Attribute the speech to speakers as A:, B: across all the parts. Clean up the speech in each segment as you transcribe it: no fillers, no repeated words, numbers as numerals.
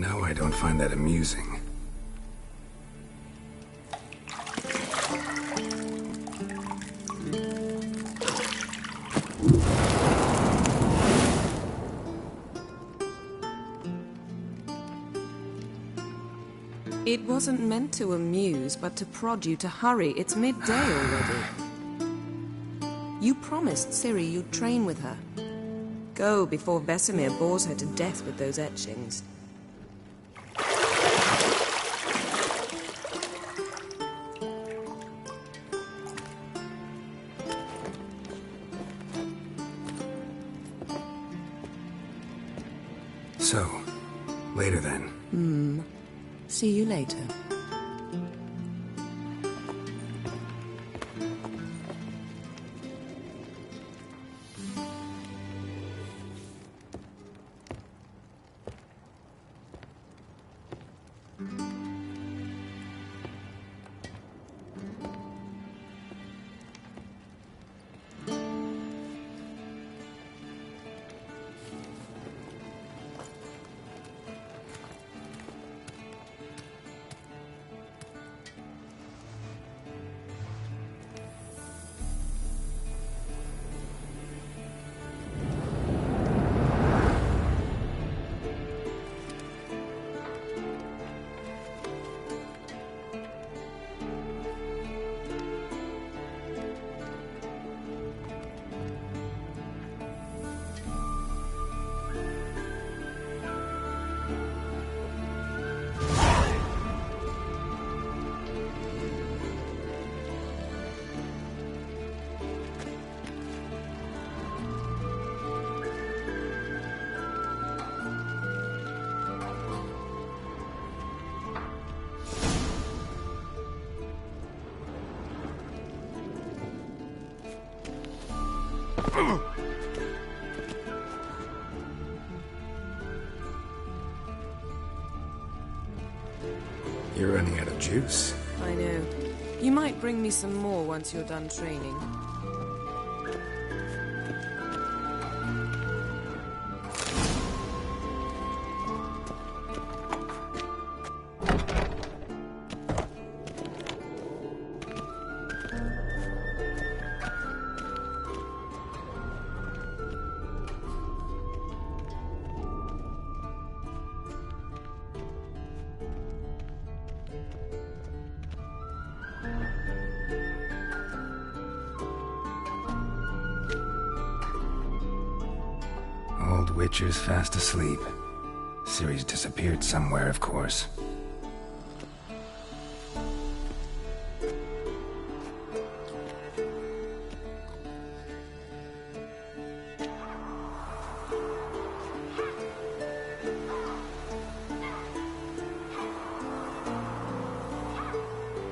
A: know I don't find that amusing.
B: It wasn't meant to amuse, but to prod you to hurry. It's midday already. You promised Ciri you'd train with her. Go before Vesemir bores her to death with those etchings.
A: So, later then.
B: See you later.
A: You're running out of juice.
B: I know. You might bring me some more once you're done training.
A: Old Witcher's fast asleep. Ciri's disappeared somewhere, of course.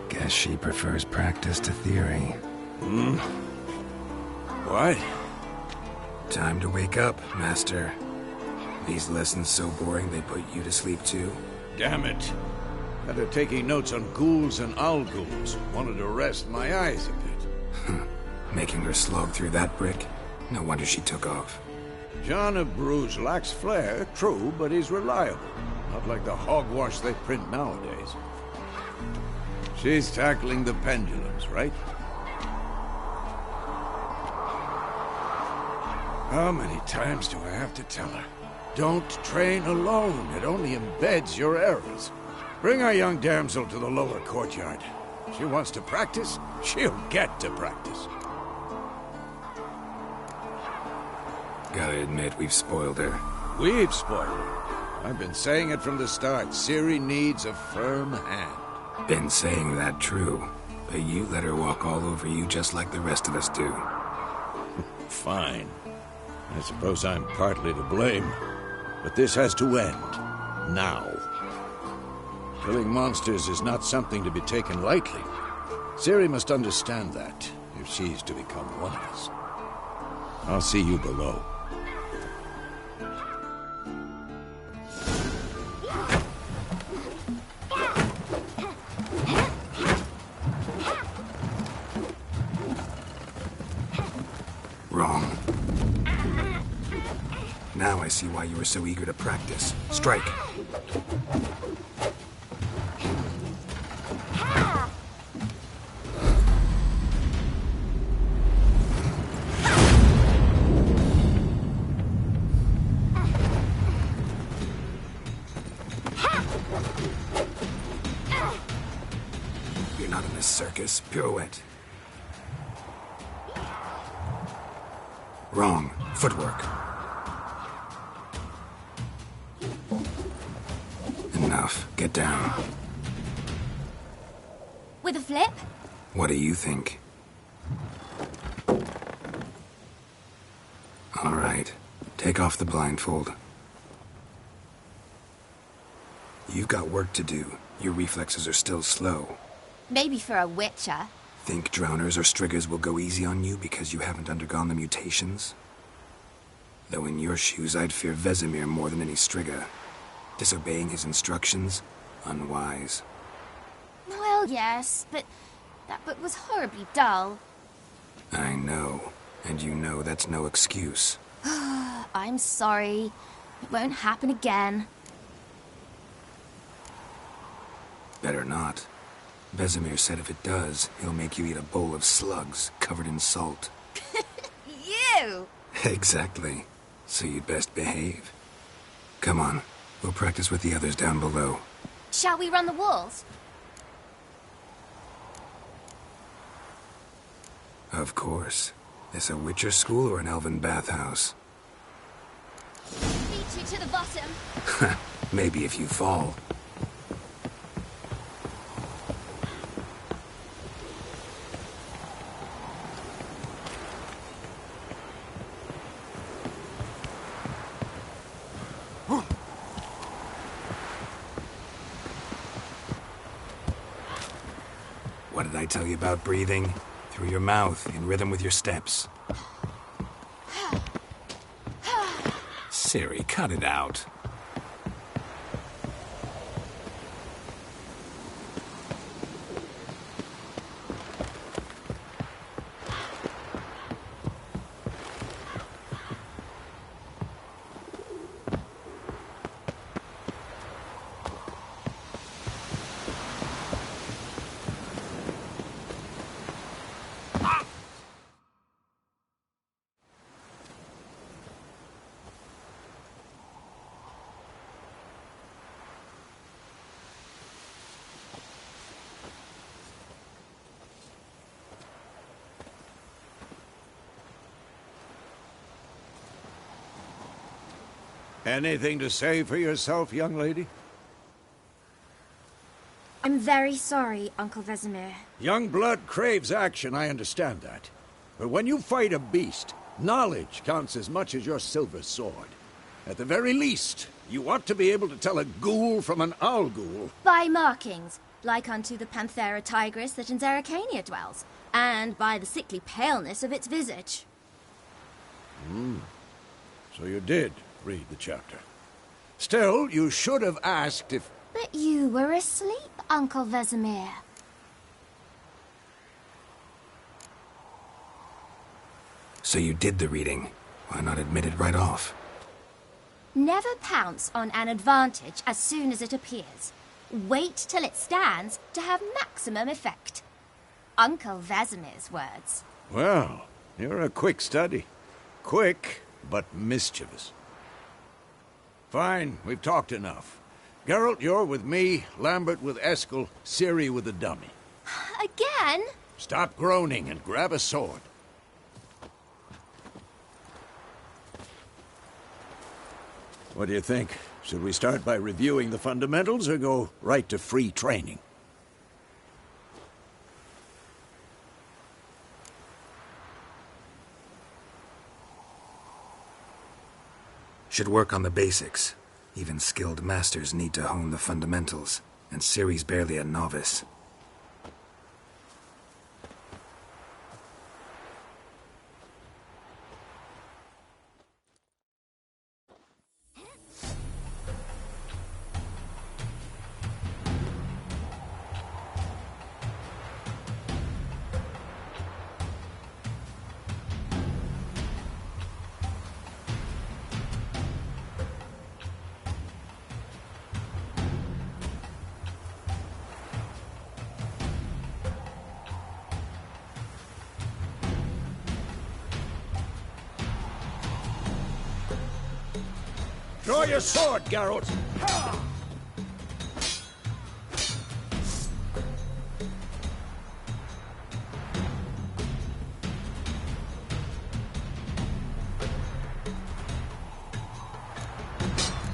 A: Guess she prefers practice to theory.
C: What?
A: Time to wake up, Master. These lessons so boring they put you to sleep too?
C: Damn it. Had her taking notes on ghouls and owl ghouls. Wanted to rest my eyes a bit.
A: Making her slog through that brick? No wonder she took off.
C: John of Bruges lacks flair, true, but he's reliable. Not like the hogwash they print nowadays. She's tackling the pendulums, right? How many times do I have to tell her? Don't train alone. It only embeds your errors. Bring our young damsel to the lower courtyard. She wants to practice, she'll get to practice.
A: Gotta admit, we've spoiled her.
C: We've spoiled her. I've been saying it from the start. Ciri needs a firm hand.
A: Been saying that true, but you let her walk all over you just like the rest of us do.
C: Fine. I suppose I'm partly to blame. But this has to end. Now. Killing monsters is not something to be taken lightly. Ciri must understand that, if she's to become one of us. I'll see you below.
A: Wrong. Now I see why you were so eager to practice. Strike. You're not in a circus. Pirouette. Wrong. Footwork. Enough. Get down.
D: With a flip?
A: What do you think? All right. Take off the blindfold. You've got work to do. Your reflexes are still slow.
D: Maybe for a witcher.
A: Think drowners or striggers will go easy on you because you haven't undergone the mutations? Though in your shoes, I'd fear Vesemir more than any strigger. Disobeying his instructions? Unwise.
D: Well, yes, but that book was horribly dull.
A: I know. And you know that's no excuse.
D: I'm sorry. It won't happen again.
A: Better not. Vesemir said if it does, he'll make you eat a bowl of slugs covered in salt.
D: You!
A: Exactly. So you'd best behave. Come on. We'll practice with the others down below.
D: Shall we run the walls?
A: Of course. This a Witcher school or an elven bathhouse?
D: Beat you to the bottom.
A: Maybe if you fall. What did I tell you about breathing? Through your mouth, in rhythm with your steps. Ciri, cut it out.
C: Anything to say for yourself, young lady?
D: I'm very sorry, Uncle Vesemir.
C: Young blood craves action, I understand that. But when you fight a beast, knowledge counts as much as your silver sword. At the very least, you ought to be able to tell a ghoul from an owl ghoul.
D: By markings, like unto the Panthera tigris that in Zerrikania dwells, and by the sickly paleness of its visage.
C: So you did read the chapter. Still, you should have asked if...
D: But you were asleep, Uncle Vesemir.
A: So you did the reading. Why not admit it right off?
D: Never pounce on an advantage as soon as it appears. Wait till it stands to have maximum effect. Uncle Vesemir's words.
C: Well, you're a quick study. Quick, but mischievous. Fine, we've talked enough. Geralt, you're with me, Lambert with Eskel, Ciri with the dummy.
D: Again?
C: Stop groaning and grab a sword. What do you think? Should we start by reviewing the fundamentals or go right to free training?
A: Should work on the basics. Even skilled masters need to hone the fundamentals, and Ciri's barely a novice.
C: Draw your sword, Geralt!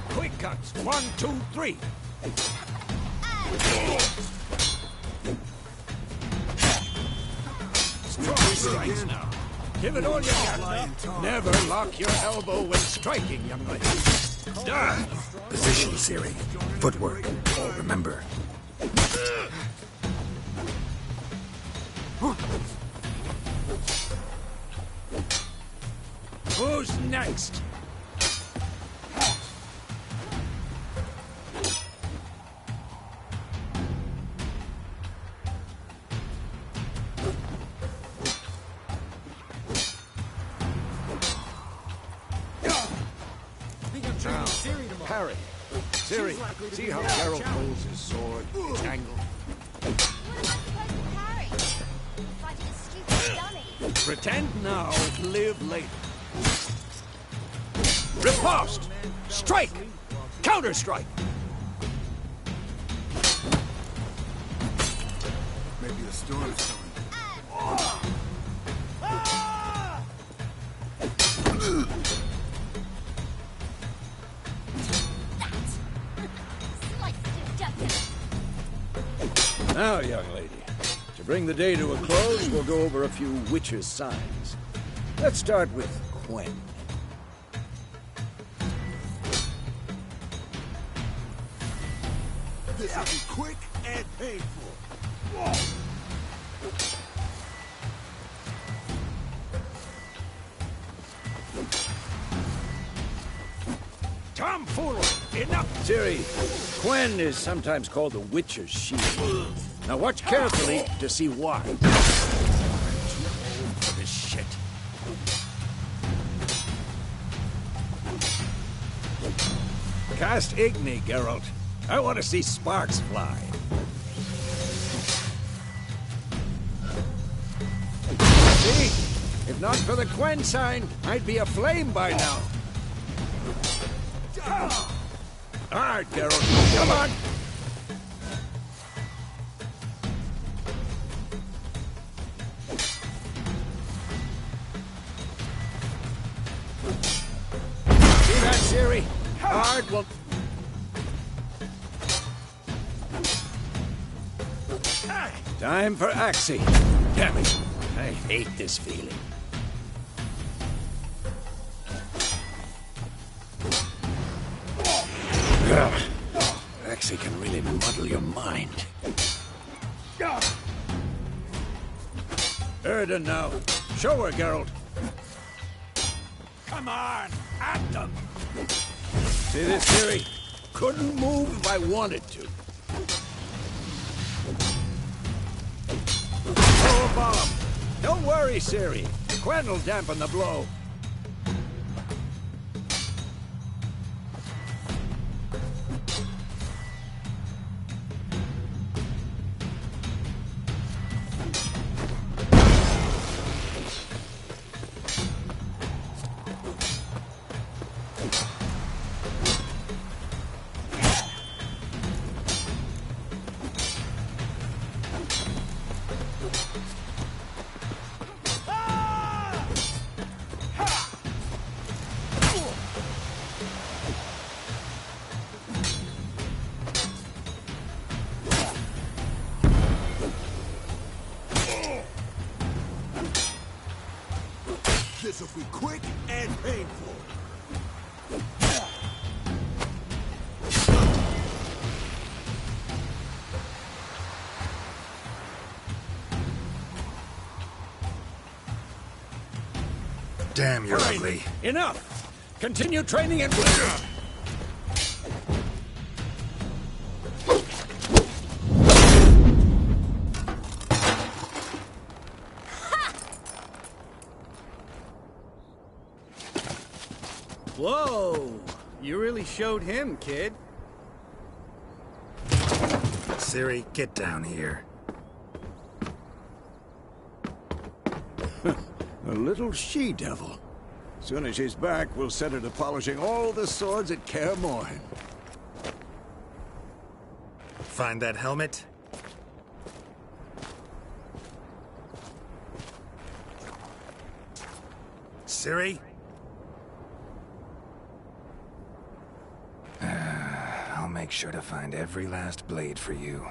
C: Quick cuts! 1, 2, 3! Strong strikes now! Give it all you got! Never lock your elbow when striking, young lady! Done!
A: Position, Ciri. Footwork. Remember.
C: Who's next? Parry. Ciri, see how Geralt holds his sword? It's angled.
D: Parry. Fighting a stupid dummy.
C: Pretend now, live later. Riposte! Strike! Counter-strike!
A: Maybe a storm's coming.
C: Now, young lady, to bring the day to a close, we'll go over a few witches' signs. Let's start with Quen.
E: This will be quick and painful.
C: Tomfoolery! Enough! Ciri, Quen is sometimes called the Witcher's Shield. Now watch carefully to see why. I'm too old for this shit. Cast Igni, Geralt. I want to see sparks fly. See? If not for the Quen sign, I'd be aflame by now. All right, Geralt, come on! See that, Ciri? Hard will... Time for Axii. Damn it, I hate this feeling. Axii can really muddle your mind. Erden now. Show her, Geralt. Come on, at them. See this, Ciri? Couldn't move if I wanted to. Throw a bomb. Don't worry, Ciri. Quen will dampen the blow.
E: This will be quick and painful.
A: Damn, you're
C: Fine.
A: ugly.
C: Enough! Continue training and...
F: Whoa! You really showed him, kid.
A: Ciri, get down here.
C: A little she-devil. Soon as she's back, we'll set her to polishing all the swords at Kaer Morhen.
G: Find that helmet? Ciri?
A: I'll make sure to find every last blade for you.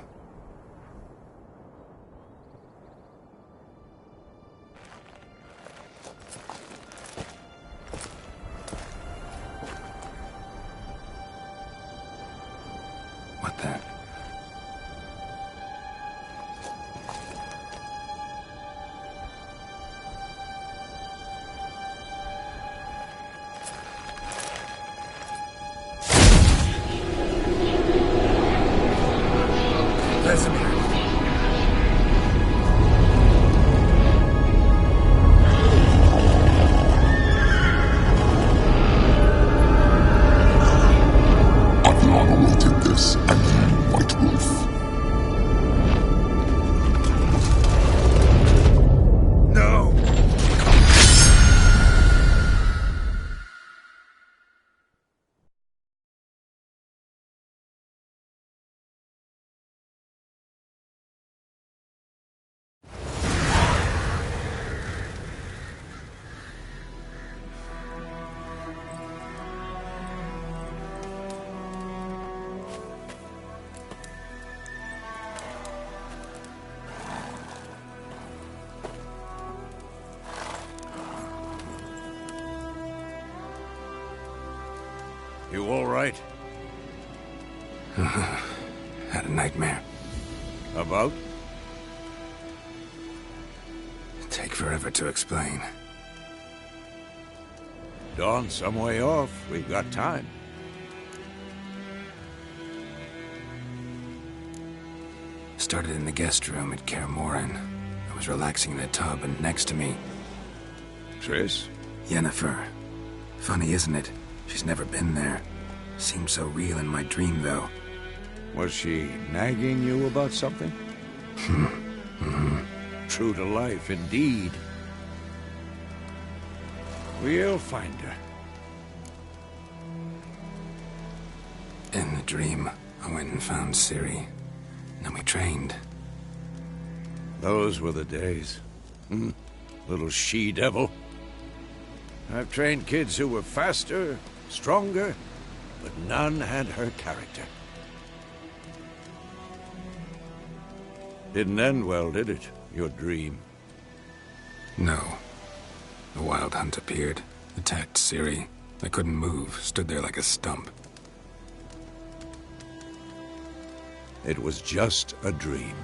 A: What the?
G: Vesemir.
H: Aviana will take this, and you, White Wolf.
G: No!
C: You all right?
A: Had a nightmare.
C: About?
A: Take forever to explain.
C: Dawn's some way off. We've got time.
A: Started in the guest room at Kaer Morhen. I was relaxing in a tub, and next to me,
C: Triss?
A: Yennefer. Funny, isn't it? She's never been there. Seemed so real in my dream, though.
C: Was she nagging you about something? True to life, indeed. We'll find her.
A: In the dream, I went and found Ciri. Then we trained.
C: Those were the days. Little she-devil. I've trained kids who were faster, stronger, but none had her character. Didn't end well, did it? Your dream?
A: No. The Wild Hunt appeared, attacked Ciri. I couldn't move, stood there like a stump.
C: It was just a dream.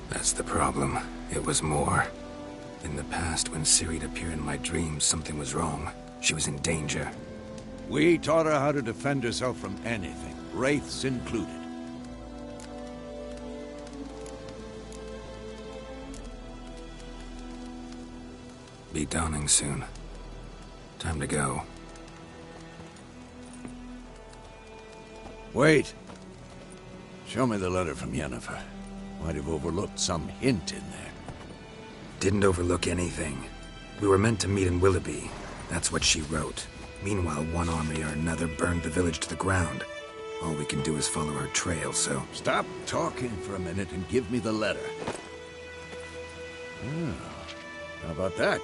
A: That's the problem. It was more. In the past, when Ciri'd appear in my dreams, something was wrong. She was in danger.
C: We taught her how to defend herself from anything, wraiths included.
A: Be dawning soon. Time to go.
C: Wait. Show me the letter from Yennefer. Might have overlooked some hint in there.
A: Didn't overlook anything. We were meant to meet in Willoughby. That's what she wrote. Meanwhile, one army or another burned the village to the ground. All we can do is follow her trail, so...
C: Stop talking for a minute and give me the letter. Oh, how about that?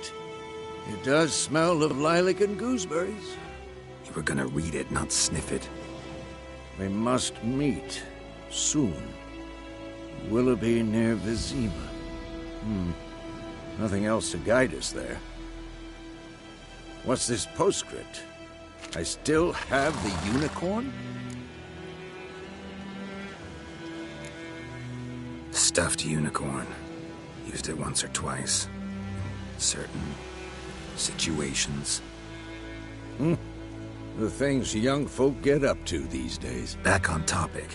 C: It does smell of lilac and gooseberries.
A: You were gonna read it, not sniff it.
C: We must meet. Soon. Willoughby near Vizima. Nothing else to guide us there. What's this postscript? I still have the unicorn?
A: Stuffed unicorn. Used it once or twice. Certain situations.
C: The things young folk get up to these days.
A: Back on topic.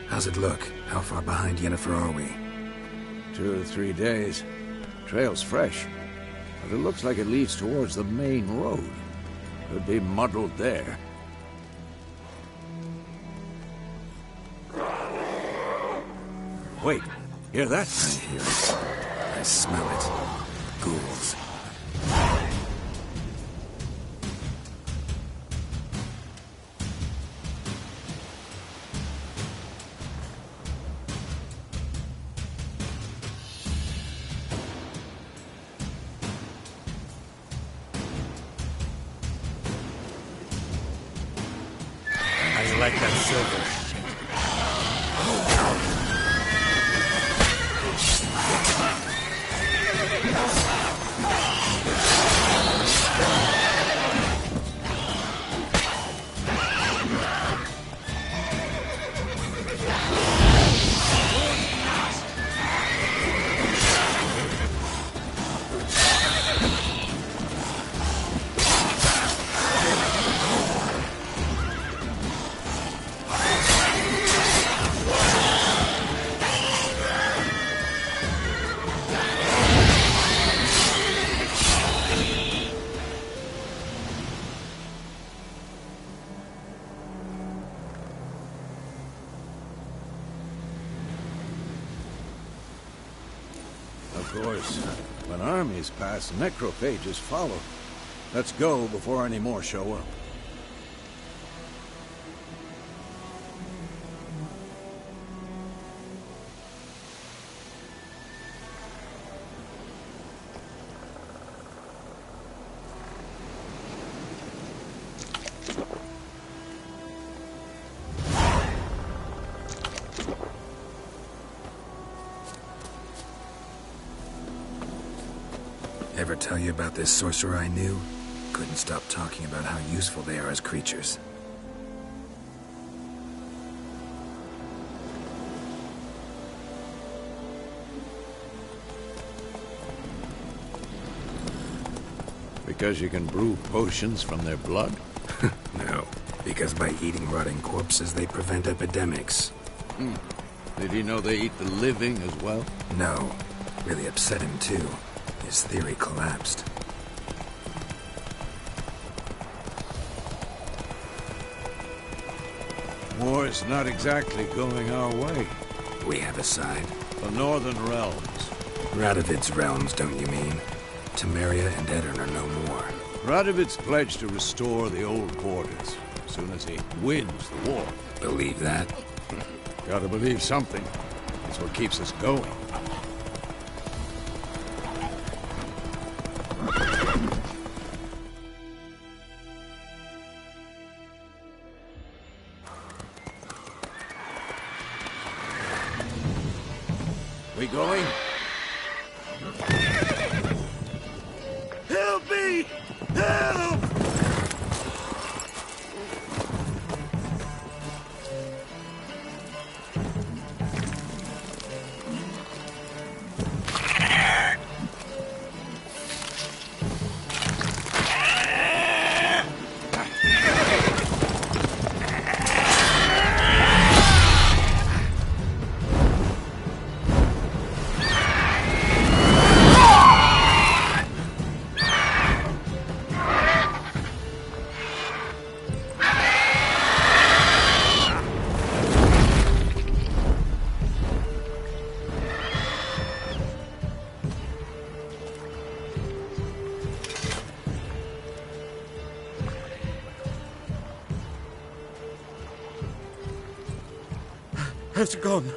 A: How's it look? How far behind Yennefer are we?
C: 2 or 3 days. Trail's fresh, but it looks like it leads towards the main road. Could be muddled there. Wait, hear that?
A: I hear it. I smell it. ghouls.
G: How you like that silver?
C: Of course, when armies pass, necrophages follow. Let's go before any more show up.
A: Ever tell you about this sorcerer I knew? Couldn't stop talking about how useful they are as creatures.
C: Because you can brew potions from their blood?
A: No, because by eating rotting corpses, they prevent epidemics.
C: Did he know they eat the living as well?
A: No, really upset him too. His theory collapsed.
C: War's not exactly going our way.
A: We have a side.
C: The Northern Realms.
A: Radovid's realms, don't you mean? Temeria and Edirn are no more.
C: Radovid's pledged to restore the old borders as soon as he wins the war.
A: Believe that?
C: Gotta believe something. It's what keeps us going. We going?
E: Help me! Help!
G: Has it gone?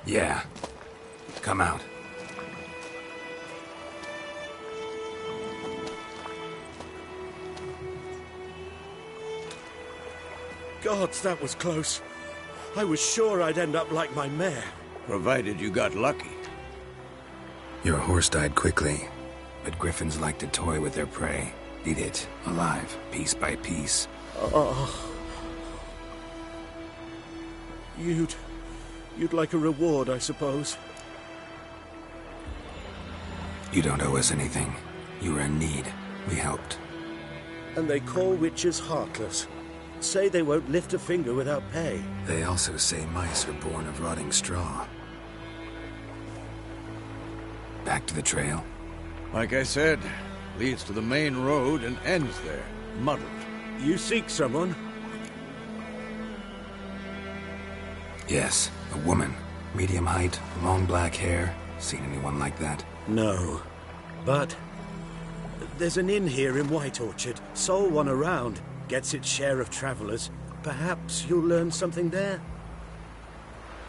A: Yeah. Come out.
G: Gods, that was close. I was sure I'd end up like my mare.
C: Provided you got lucky.
A: Your horse died quickly, but griffins like to toy with their prey. Eat it, alive, piece by piece.
G: You'd like a reward, I suppose.
A: You don't owe us anything. You were in need. We helped.
G: And they call witches heartless. Say they won't lift a finger without pay.
A: They also say mice are born of rotting straw. Back to the trail?
C: Like I said, leads to the main road and ends there, muddled.
G: You seek someone?
A: Yes, a woman. Medium height, long black hair. Seen anyone like that?
G: No. But there's an inn here in White Orchard. Sole one around. Gets its share of travellers. Perhaps you'll learn something there.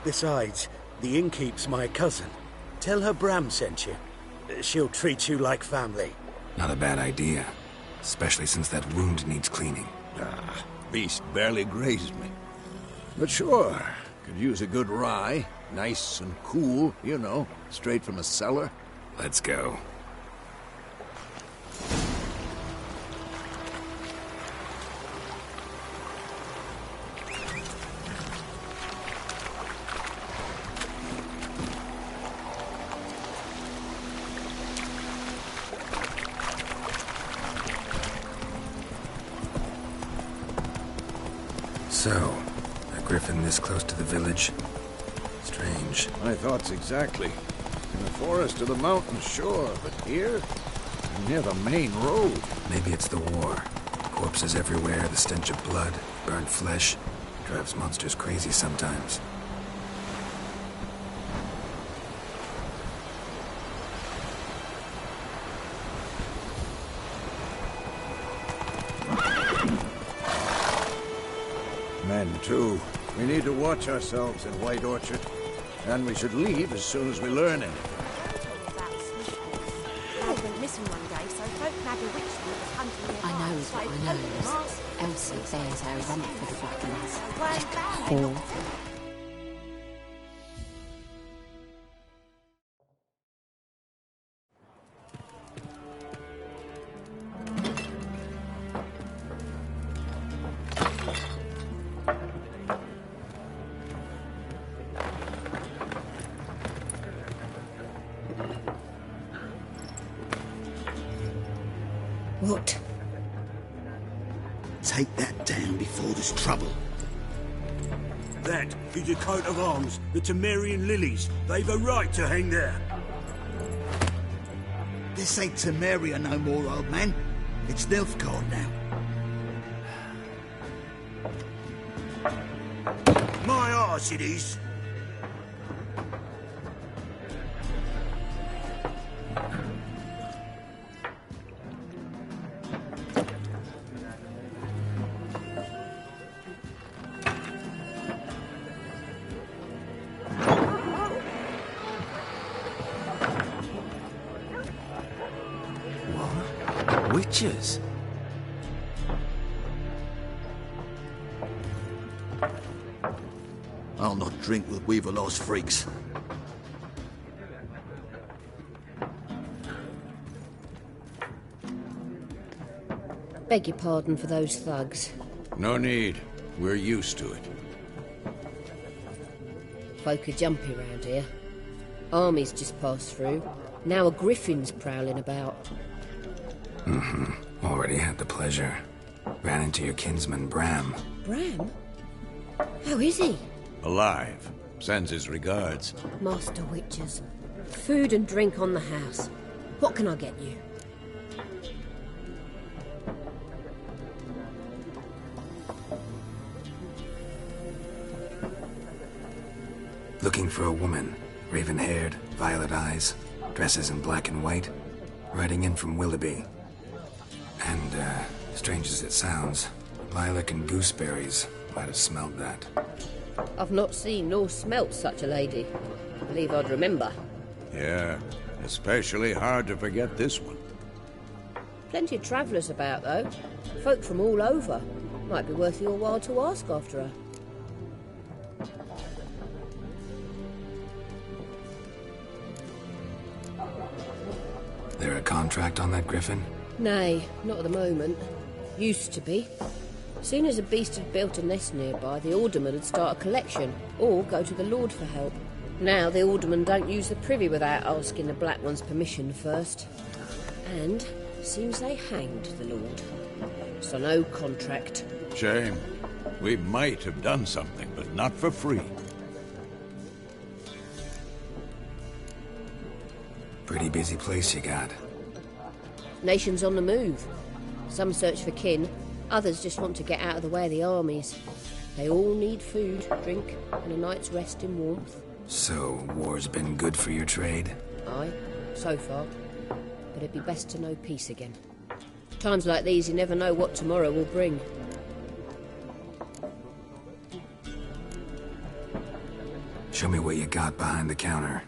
G: Besides, the innkeep's my cousin. Tell her Bram sent you. She'll treat you like family.
A: Not a bad idea. Especially since that wound needs cleaning.
C: Beast barely grazed me. But sure, could use a good rye. Nice and cool, you know, straight from a cellar.
A: Let's go. So, a griffin this close to the village? Strange.
C: My thoughts exactly. In the forest or the mountains, sure, but here? Near the main road.
A: Maybe it's the war. Corpses everywhere, the stench of blood, burnt flesh. Drives monsters crazy sometimes.
C: Men, too. We need to watch ourselves in White Orchard. And we should leave as soon as we learn anything.
I: I knows what I knows. Elsie bears her rump for the fuckings. Whore.
B: What?
E: Take that down before there's trouble.
G: That is a coat of arms, the Temerian lilies. They've a right to hang there.
E: This ain't Temeria no more, old man. It's Nilfgaard now. My arse it is.
A: Witches?
E: I'll not drink with Weaverlaw's freaks.
I: Beg your pardon for those thugs.
C: No need. We're used to it.
I: Folk are jumpy round here. Armies just passed through. Now a griffin's prowling about.
A: Already had the pleasure. Ran into your kinsman, Bram.
I: Bram? How is he?
C: Alive. Sends his regards.
I: Master Witches. Food and drink on the house. What can I get you?
A: Looking for a woman. Raven-haired, violet eyes, dresses in black and white. Riding in from Willoughby. And, strange as it sounds, lilac and gooseberries might have smelled that.
I: I've not seen nor smelt such a lady. I believe I'd remember.
C: Yeah, especially hard to forget this one.
I: Plenty of travellers about, though. Folk from all over. Might be worth your while to ask after her.
A: There a contract on that griffin?
I: Nay, not at the moment. Used to be. Soon as a beast had built a nest nearby, the alderman would start a collection, or go to the Lord for help. Now the alderman don't use the privy without asking the Black One's permission first. And seems they hanged the Lord. So no contract.
C: Shame. We might have done something, but not for free.
A: Pretty busy place you got.
I: Nations on the move. Some search for kin, others just want to get out of the way of the armies. They all need food, drink, and a night's rest in warmth.
A: So, war's been good for your trade?
I: Aye, so far. But it'd be best to know peace again. Times like these, you never know what tomorrow will bring.
A: Show me what you got behind the counter.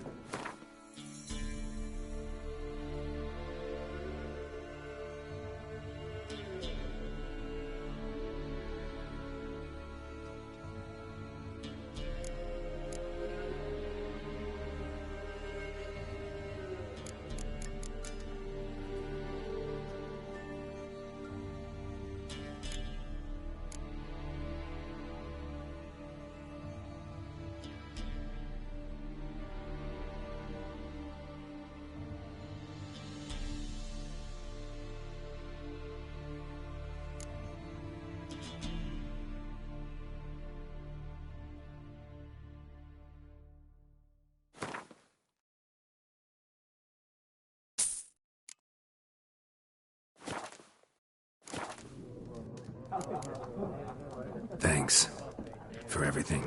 A: Thanks for everything.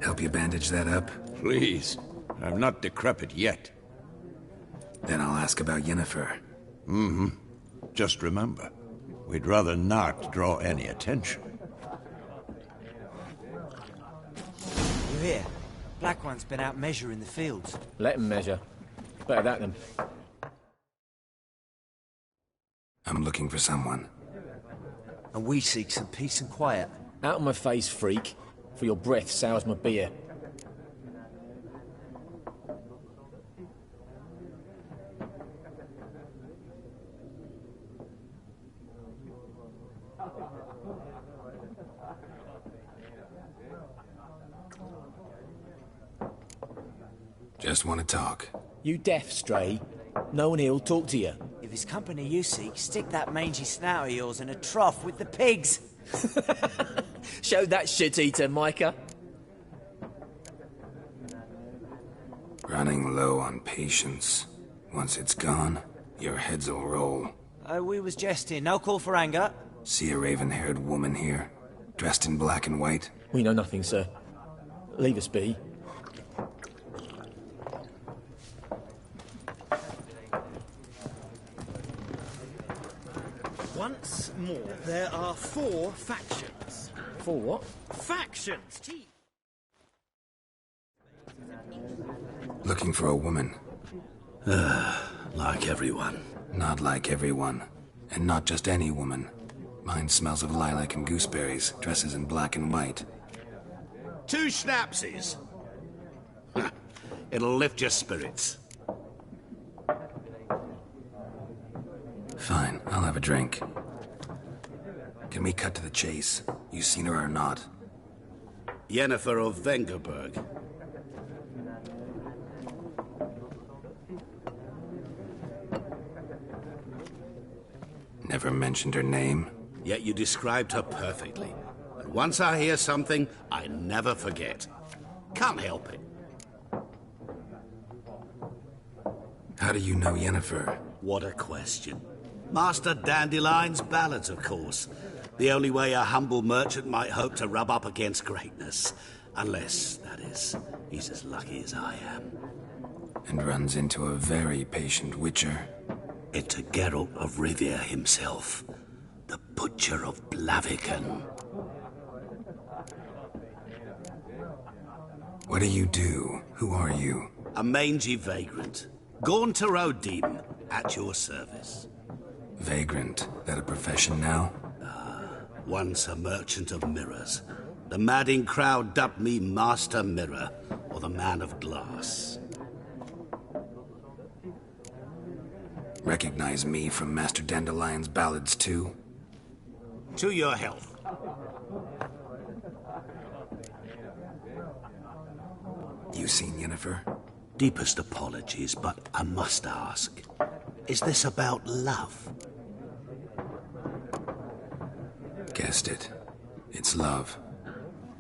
A: Help you bandage that up?
C: Please. I'm not decrepit yet.
A: Then I'll ask about Yennefer.
C: Mm-hmm. Just remember, we'd rather not draw any attention.
J: You hear? Black One's been out measuring the fields.
K: Let him measure. Better that than...
A: I'm looking for someone.
J: And we seek some peace and quiet.
K: Out of my face, freak. For your breath sours my beer.
A: Just want to talk.
K: You deaf, Stray? No one here'll talk to you.
J: If it's company you seek, stick that mangy snout of yours in a trough with the pigs.
K: Show that shit-eater, Micah.
A: Running low on patience. Once it's gone, your heads'll roll.
J: Oh, we was jesting. No call for anger.
A: See a raven-haired woman here, dressed in black and white?
K: We know nothing, sir. Leave us be.
G: Once more, there are 4 factions.
K: 4 what?
G: Factions! Gee.
A: Looking for a woman.
G: Like everyone.
A: Not like everyone. And not just any woman. Mine smells of lilac and gooseberries, dresses in black and white.
L: 2 schnapsies. It'll lift your spirits.
A: Fine, I'll have a drink. Can we cut to the chase? You seen her or not?
L: Yennefer of Vengerberg.
A: Never mentioned her name?
L: Yet you described her perfectly. And once I hear something, I never forget. Can't help it.
A: How do you know Yennefer?
L: What a question. Master Dandelion's ballads, of course. The only way a humble merchant might hope to rub up against greatness. Unless, that is, he's as lucky as I am.
A: And runs into a very patient witcher.
L: Into Geralt of Rivia himself. The Butcher of Blaviken.
A: What do you do? Who are you?
L: A mangy vagrant. Gaunter O'Dean, at your service.
A: Vagrant? That a profession now?
L: Once a merchant of mirrors. The madding crowd dubbed me Master Mirror, or the Man of Glass.
A: Recognize me from Master Dandelion's ballads too?
L: To your health.
A: You seen Yennefer?
L: Deepest apologies, but I must ask. Is this about love?
A: Guessed it. It's love.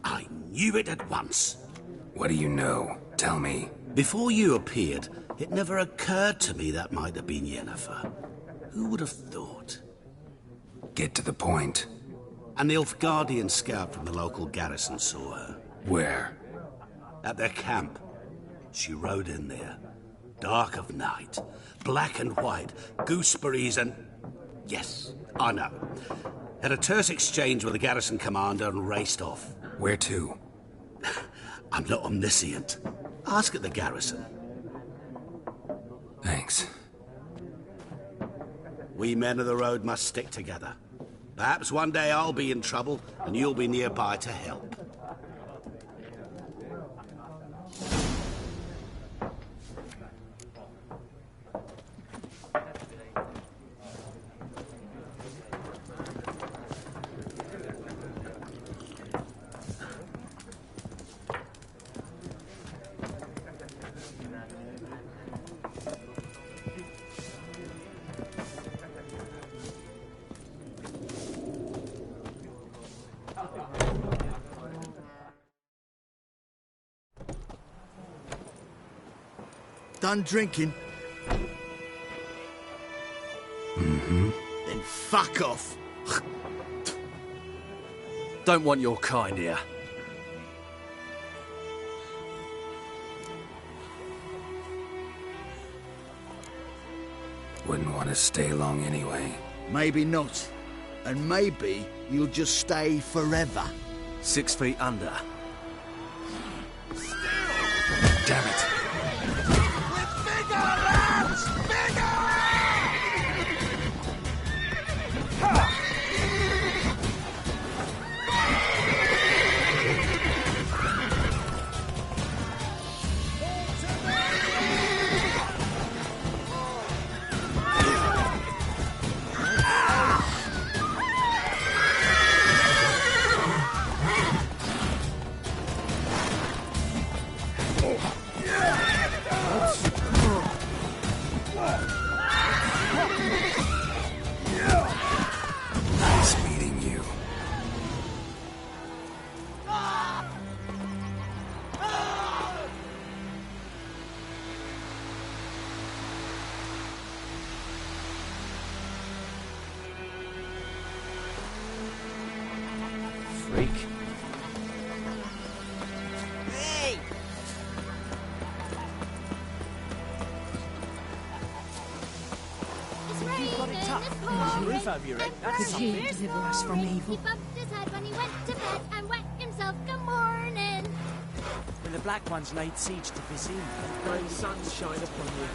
L: I knew it at once.
A: What do you know? Tell me.
L: Before you appeared, It never occurred to me that might have been Yennefer. Who would have thought?
A: Get to the point.
L: A Nilfgaardian scout from the local garrison saw her.
A: Where?
L: At their camp. She rode in there. Dark of night. Black and white. Gooseberries and... Yes, I know. Had a terse exchange with the garrison commander and raced off.
A: Where to?
L: I'm not omniscient. Ask at the garrison.
A: Thanks.
L: We men of the road must stick together. Perhaps one day I'll be in trouble and you'll be nearby to help.
E: Done drinking?
A: Mm-hmm.
E: Then fuck off.
M: Don't want your kind here.
A: Wouldn't want to stay long anyway.
E: Maybe not. And maybe you'll just stay forever.
M: 6 feet under.
A: Damn it.
N: Could you deliver us from evil?
O: He bumped his head when he went to bed and wet himself. Good morning.
J: When the Black Ones laid siege to Vizima.
M: May the sun shine upon you.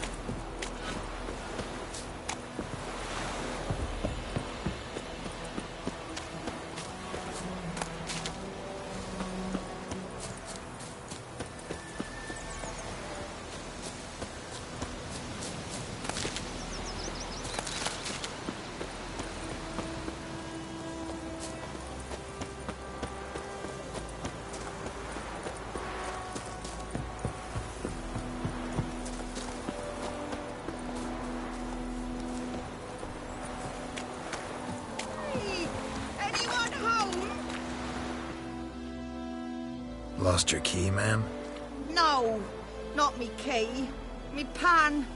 A: Lost your key, ma'am?
N: No, not me key. Me pan.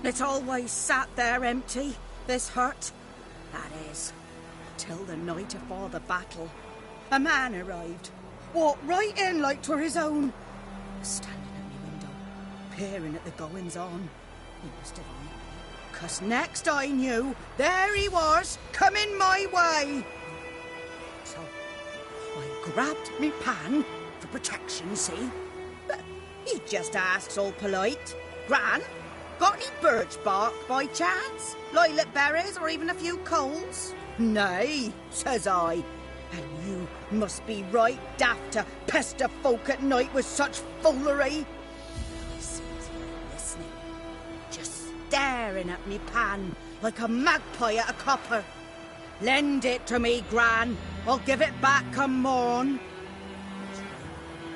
N: It's always sat there empty, this hut. That is, till the night afore the battle. A man arrived, walked right in like 'twere his own. Was standing at me window, peering at the goings-on. He must have eyed me, 'cause next I knew, there he was, coming my way. So I grabbed me pan, for protection, see? But he just asks all polite. Gran, got any birch bark by chance? Lilac berries or even a few coals? Nay, says I. And you must be right daft to pester folk at night with such foolery. He seems listening, just staring at me pan like a magpie at a copper. Lend it to me, Gran. I'll give it back come morn.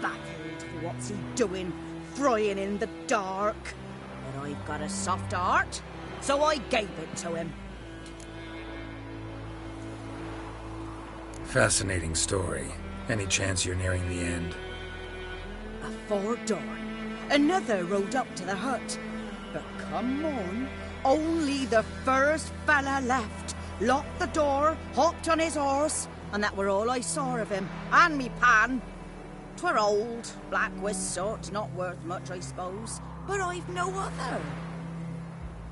N: Baffled, what's he doing, frying in the dark? But I've got a soft heart, so I gave it to him.
A: Fascinating story. Any chance you're nearing the end?
N: Afore dawn, another rode up to the hut. But come on, only the first fella left. Locked the door, hopped on his horse, and that were all I saw of him. And me pan. 'Twere old, black with soot, not worth much, I suppose. But I've no other.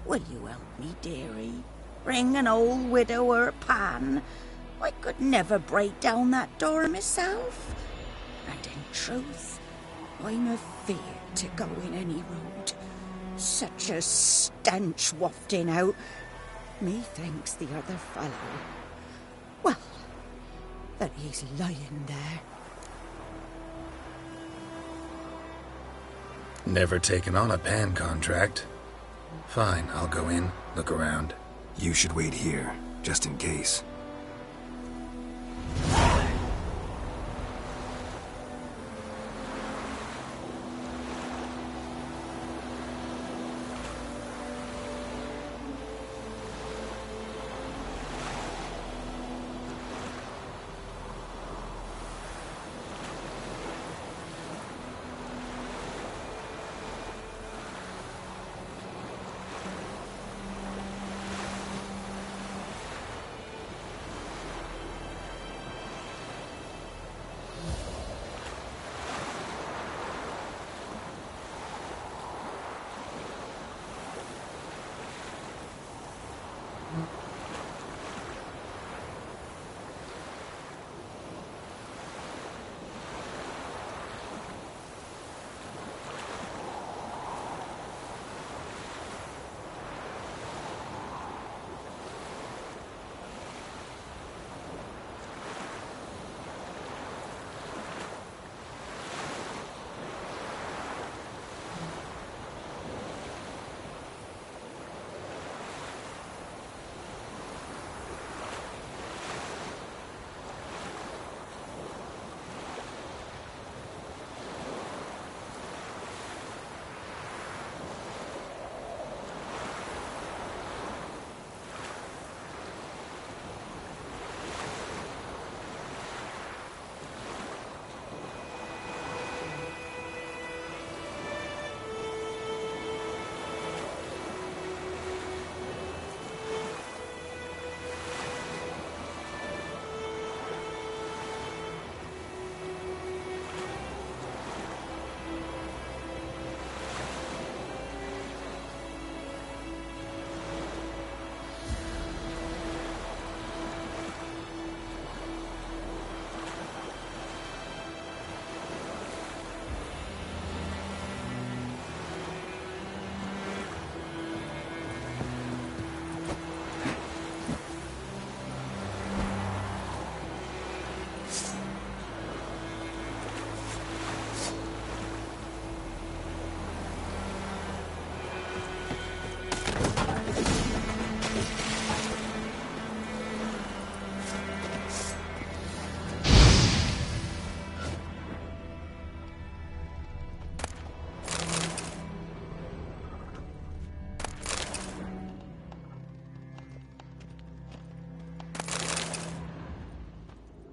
N: Will you help me, dearie? Bring an old widower pan. I could never break down that door myself. And in truth, I'm afeard to go in any road. Such a stench wafting out. Methinks the other fellow, well, that he's lying there.
A: Never taken on a pan contract. Fine, I'll go in, look around. You should wait here, just in case.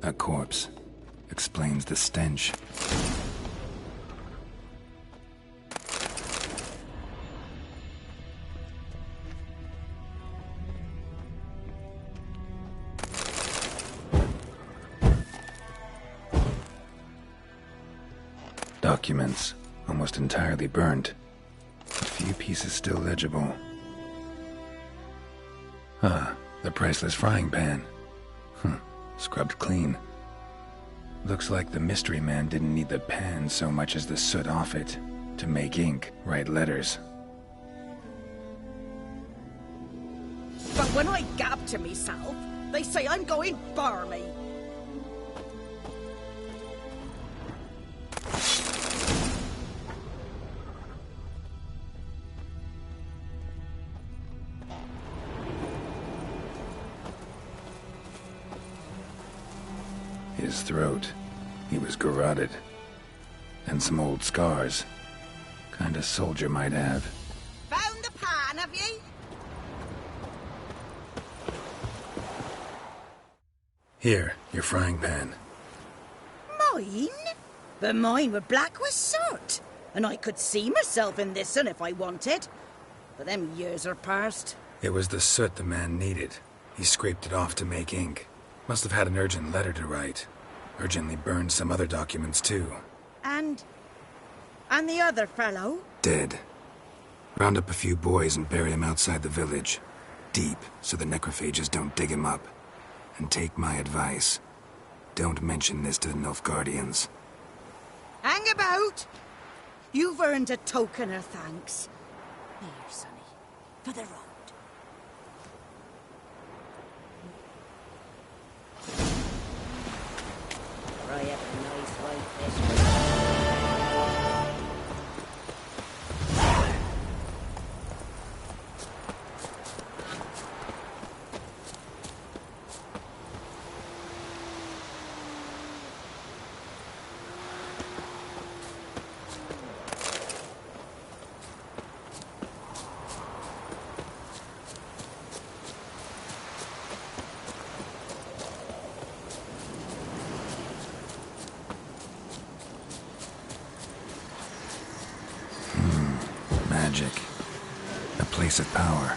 A: A corpse. Explains the stench. Documents, almost entirely burnt. A few pieces still legible. Ah, the priceless frying pan. Scrubbed clean. Looks like the mystery man didn't need the pan so much as the soot off it to make ink, write letters.
N: But when I gab to myself, they say I'm going barmy.
A: His throat. He was garroted. And some old scars. Kind of soldier might have.
N: Found the pan, have ye?
A: Here, your frying pan.
N: Mine? But mine were black with soot. And I could see myself in this one if I wanted. But them years are past.
A: It was the soot the man needed. He scraped it off to make ink. Must have had an urgent letter to write. Urgently burned some other documents, too.
N: And the other fellow?
A: Dead. Round up a few boys and bury him outside the village. Deep, so the necrophages don't dig him up. And take my advice. Don't mention this to the Nilfgaardians.
N: Hang about! You've earned a token of thanks. Here, sonny, for the road.
I: Try up a nice white fish.
A: Magic. A place of power.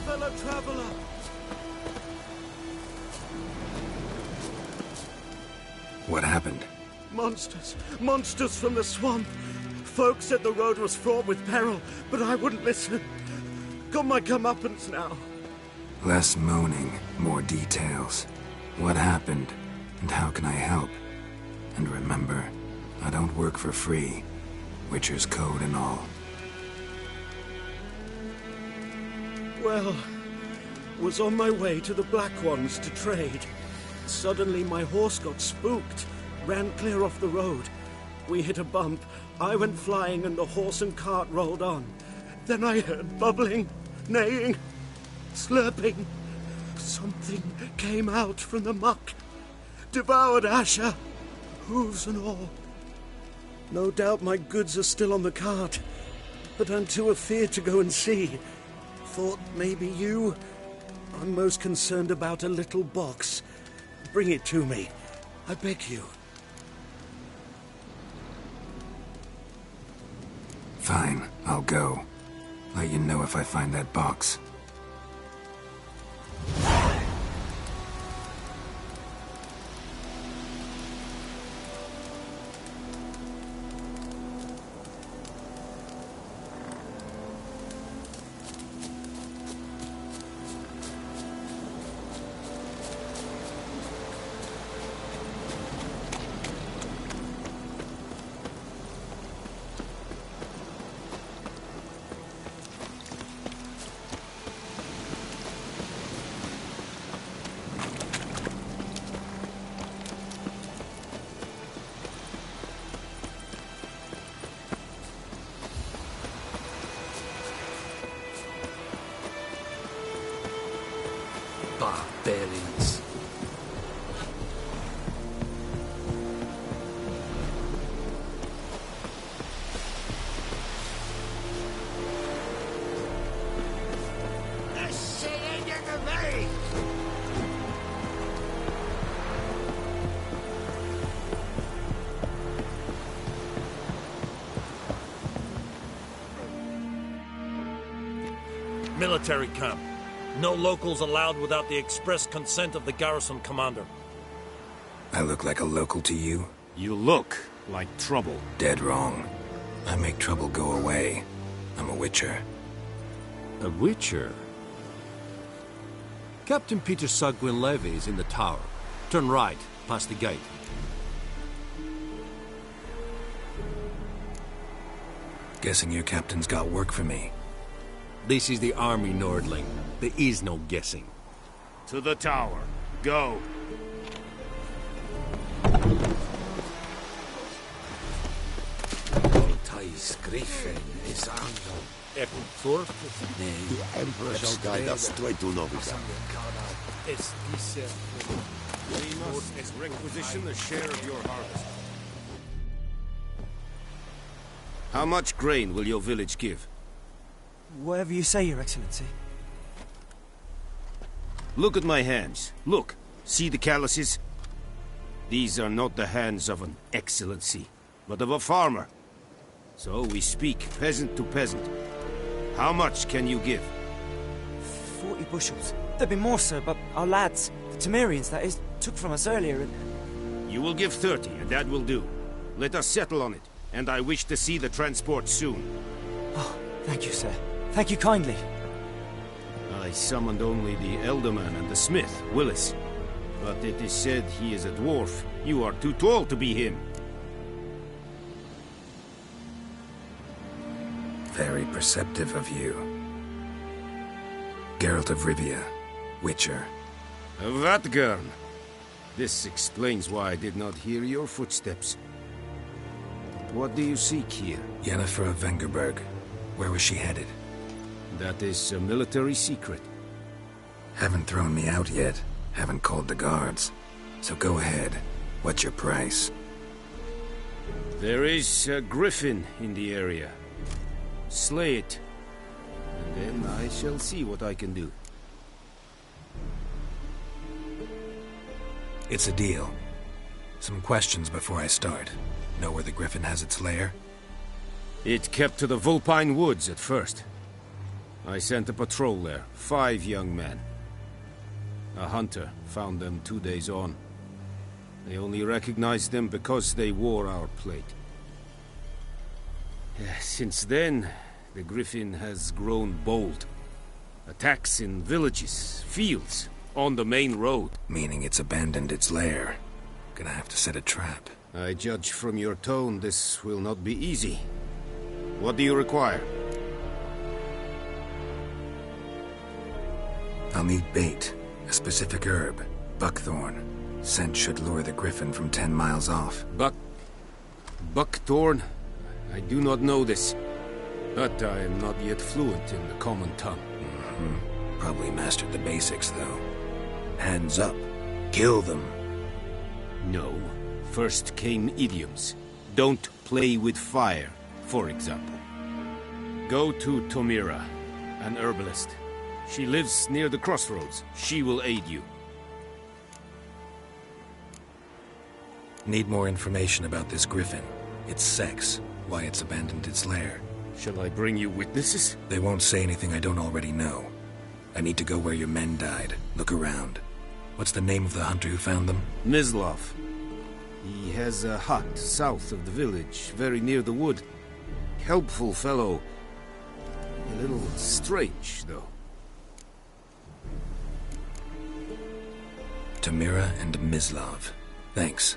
G: fellow traveler.
A: What happened?
G: Monsters. Monsters from the swamp. Folk said the road was fraught with peril, but I wouldn't listen. Got my comeuppance now.
A: Less moaning, more details. What happened, and how can I help? And remember, I don't work for free. Witcher's code and all.
G: Well, was on my way to the Black Ones to trade. Suddenly my horse got spooked. ran clear off the road. We hit a bump. I went flying and the horse and cart rolled on. Then I heard bubbling, neighing, slurping. Something came out from the muck, devoured Asher, hooves and all. No doubt my goods are still on the cart, but I'm too afeard to go and see. Thought maybe you... I'm most concerned about a little box. Bring it to me, I beg you.
A: Fine, I'll go. Let you know if I find that box.
M: Barbarians.
P: Military camp. No locals allowed without the express consent of the garrison commander.
A: I look like a local to you?
Q: You look like trouble.
A: Dead wrong. I make trouble go away. I'm a witcher.
M: A witcher? Captain Peter Sagwin Levy is in the tower. Turn right, past the gate.
A: Guessing your captain's got work for me.
M: This is the army, Nordling. There is no guessing.
Q: To the tower. Go.
C: Thais Griffin is Angel.
P: Eppenthorpe?
C: The Emperor shall guide us to a Dunovica.
Q: We must requisition the share of your harvest. How much grain will your village give?
J: Whatever you say, Your Excellency.
Q: Look at my hands. Look. See the calluses? These are not the hands of an excellency, but of a farmer. So we speak peasant to peasant. How much can you give?
J: 40 bushels. There'd be more, sir, but our lads, the Temerians, that is, took from us earlier and...
Q: You will give 30, and that will do. Let us settle on it, and I wish to see the transport soon.
J: Oh, thank you, sir. Thank you kindly.
Q: I summoned only the Elderman and the smith, Willis. But it is said he is a dwarf. You are too tall to be him.
A: Very perceptive of you. Geralt of Rivia, Witcher.
Q: Vatgern. This explains why I did not hear your footsteps. What do you seek here?
A: Yennefer of Vengerberg. Where was she headed?
Q: That is a military secret.
A: Haven't thrown me out yet. Haven't called the guards. So go ahead. What's your price?
Q: There is a griffin in the area. Slay it. And then I shall see what I can do.
A: It's a deal. Some questions before I start. Know where the griffin has its lair?
Q: It kept to the Vulpine Woods at first. I sent a patrol there, 5 young men. A hunter found them 2 days on. They only recognized them because they wore our plate. Since then, the griffin has grown bold. Attacks in villages, fields, on the main road.
A: Meaning it's abandoned its lair. Gonna have to set a trap.
Q: I judge from your tone this will not be easy. What do you require?
A: I'll need bait, a specific herb, buckthorn. Scent should lure the griffin from 10 miles off.
Q: Buckthorn? I do not know this, but I am not yet fluent in the common tongue.
A: Probably mastered the basics, though. Hands up. Kill them.
Q: No. First came idioms. Don't play with fire, for example. Go to Tomira, an herbalist. She lives near the crossroads. She will aid you.
A: Need more information about this griffin. Its sex, why it's abandoned its lair.
Q: Shall I bring you witnesses?
A: They won't say anything I don't already know. I need to go where your men died. Look around. What's the name of the hunter who found them?
Q: Mislav. He has a hut south of the village, very near the wood. Helpful fellow. A little strange, though.
A: Tomira and Mislav. Thanks.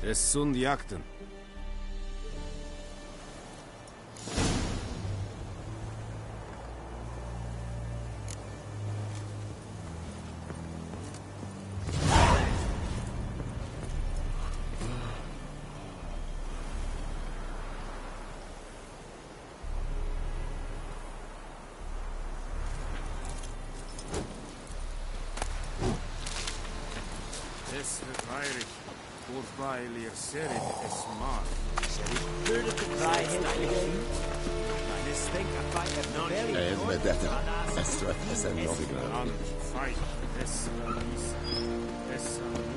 Q: Es sunt jakten. Es wird heilig. Voorbij serin es maar.
R: Es vedetta. Estret es en novigrad.
Q: Fight. Es release. Es amor.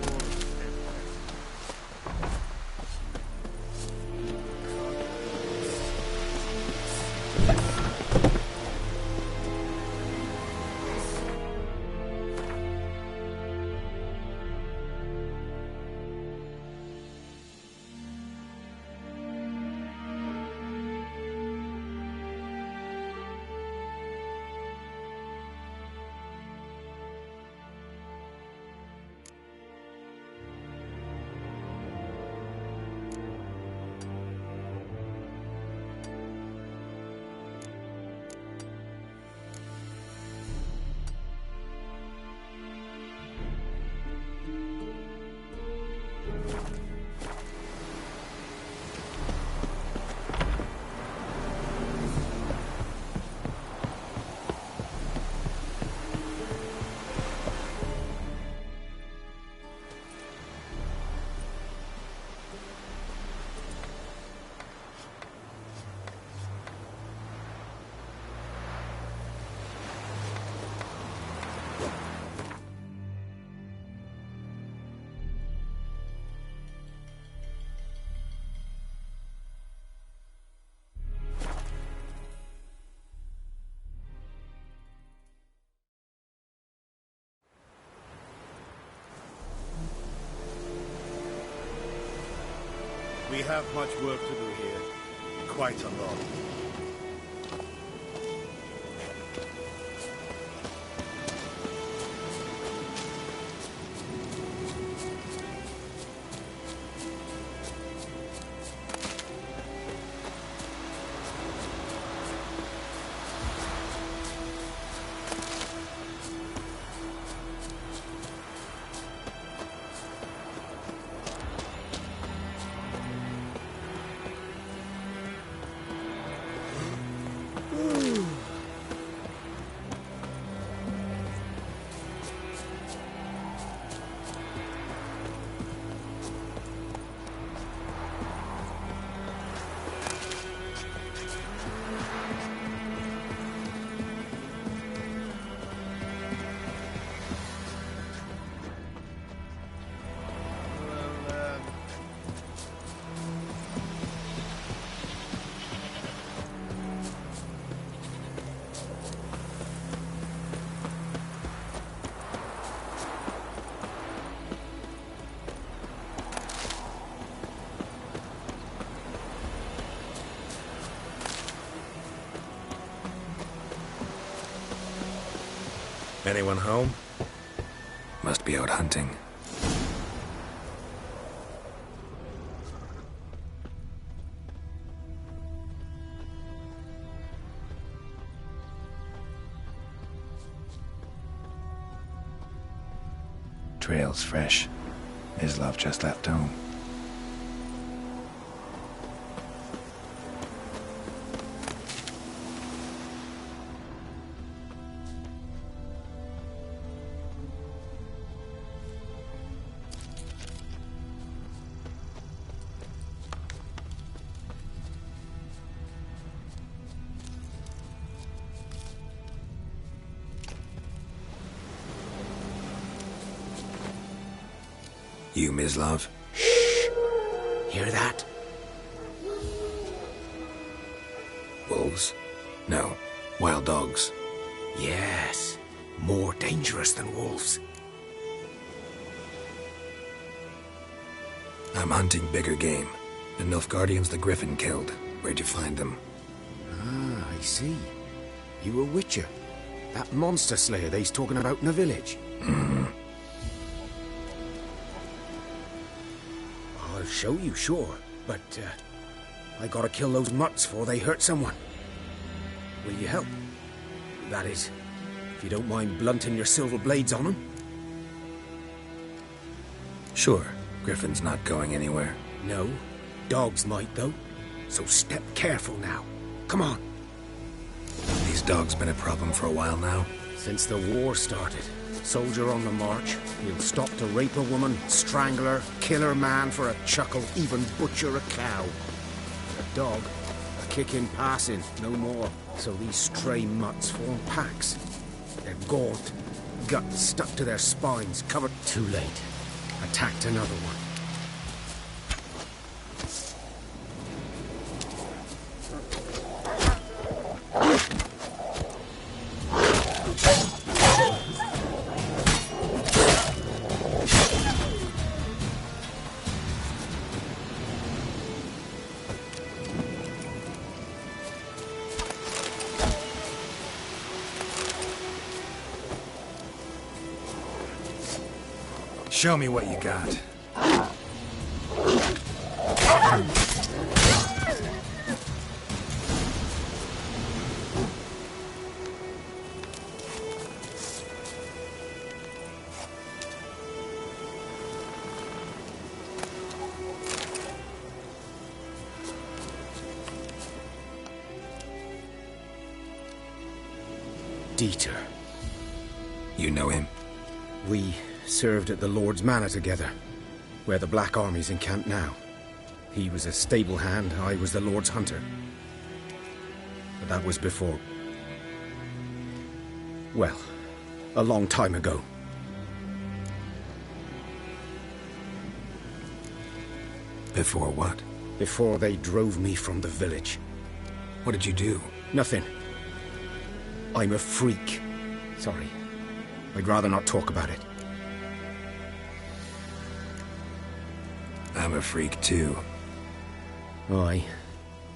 C: We have much work to do here. Quite a lot.
A: Anyone home? Must be out hunting. trail's fresh. Mislav just left home. You, Mislav?
Q: Shh! Hear that?
A: Wolves? No. Wild dogs.
Q: Yes. More dangerous than wolves.
A: I'm hunting bigger game. The Nilfgaardians the Griffin killed. Where'd you find them?
Q: Ah, I see. You a witcher. That monster slayer they's talking about in the village. I'll show you, sure. But, I gotta kill those mutts before they hurt someone. Will you help? That is, if you don't mind blunting your silver blades on them.
A: Sure. Griffin's not going anywhere.
Q: No. Dogs might, though. So step careful now. Come on.
A: These dogs been a problem for a while now?
Q: Since the war started. Soldier on the march. He'll stop to rape a woman, strangle her, kill her man for a chuckle, even butcher a cow. A dog, a kick in passing, no more. So these stray mutts form packs. They're gaunt, guts stuck to their spines, covered... Too late. Attacked another one.
A: Show me what you got.
Q: Dieter.
A: You know him?
Q: We served at the Lord's Manor together, where the Black Army's encamped now. He was a stable hand, I was the Lord's hunter. But that was before... well, a long time ago.
A: Before what?
Q: Before they drove me from the village.
A: What did you do?
Q: Nothing. I'm a freak. Sorry. I'd rather not talk about it.
A: I'm a freak too.
Q: Aye,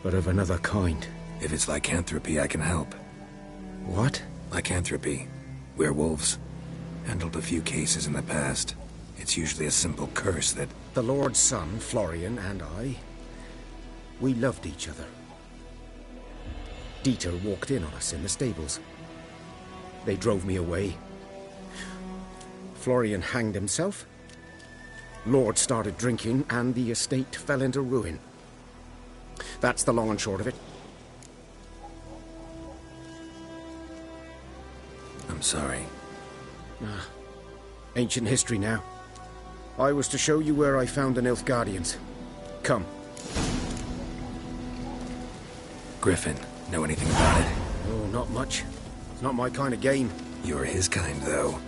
Q: but of another kind.
A: If it's lycanthropy, I can help.
Q: What?
A: Lycanthropy. Werewolves. Handled a few cases in the past. It's usually a simple curse that...
Q: The Lord's son, Florian, and I... we loved each other. Dieter walked in on us in the stables. They drove me away. Florian hanged himself. Lord started drinking, and the estate fell into ruin. That's the long and short of it.
A: I'm sorry.
Q: Ancient history now. I was to show you where I found the Nilfgaardians. Come.
A: Griffin, know anything about it?
Q: Oh, not much. It's not my kind of game.
A: You're his kind, though.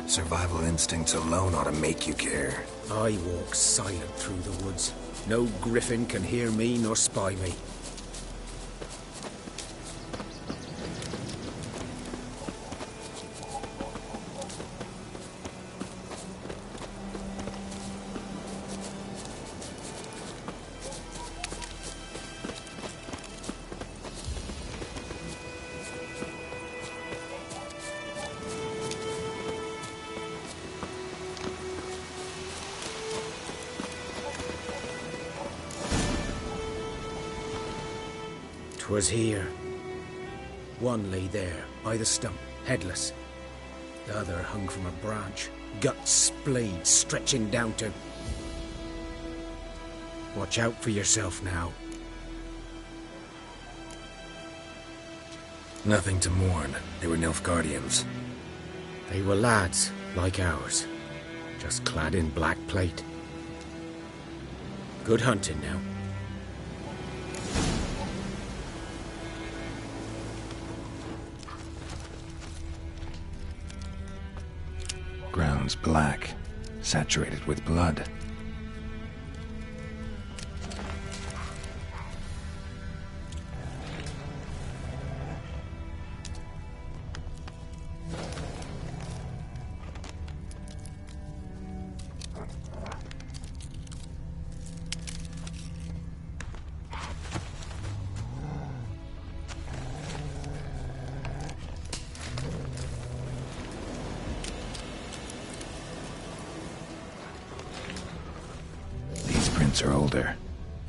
A: Survival instincts alone ought to make you care.
Q: I walk silent through the woods. No griffin can hear me nor spy me. Was here. One lay there, by the stump, headless. The other hung from a branch,
G: Guts, blade stretching down to... Watch out for yourself now.
A: Nothing to mourn. They were Nilfgaardians.
G: They were lads, like ours. Just clad in black plate. Good hunting now.
A: Ground's black, saturated with blood. Are older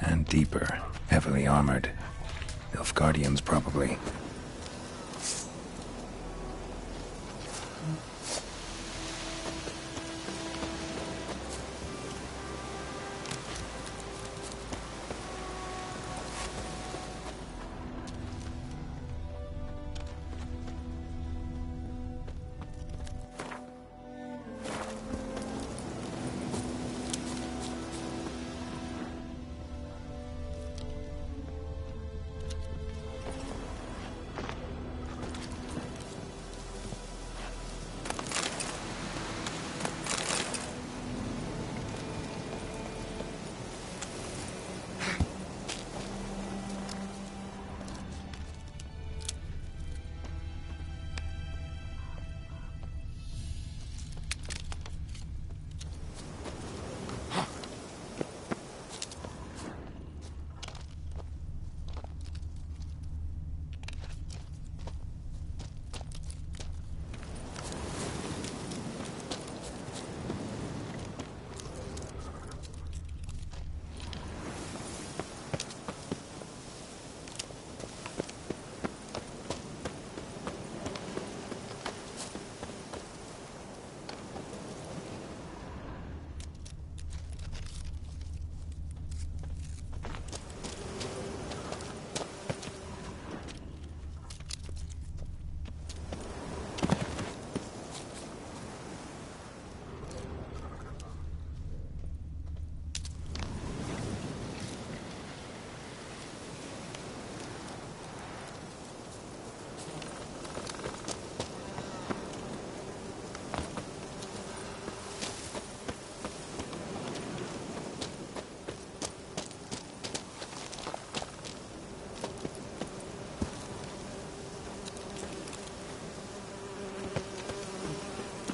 A: and deeper, heavily armored. Nilfgaardians, probably.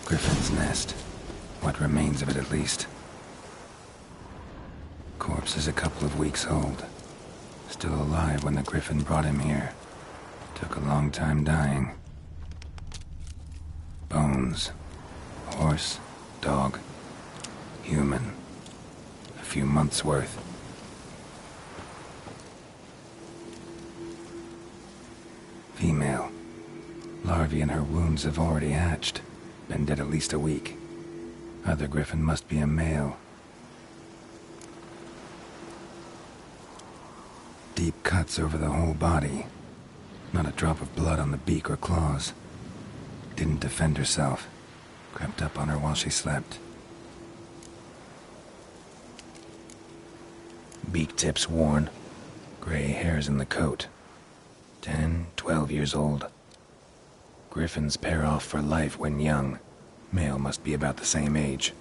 A: Griffin's nest. What remains of it, at least. Corpse is a couple of weeks old. Still alive when the Griffin brought him here. Took a long time dying. Bones. Horse, dog, human. A few months' worth. Female. Larvae in her wounds have already hatched. Been dead at least a week. Other Griffin must be a male. Deep cuts over the whole body. Not a drop of blood on the beak or claws. Didn't defend herself. Crept up on her while she slept. Beak tips worn. Gray hairs in the coat. 10, 12 years old. Griffins pair off for life when young. Male must be about the same age.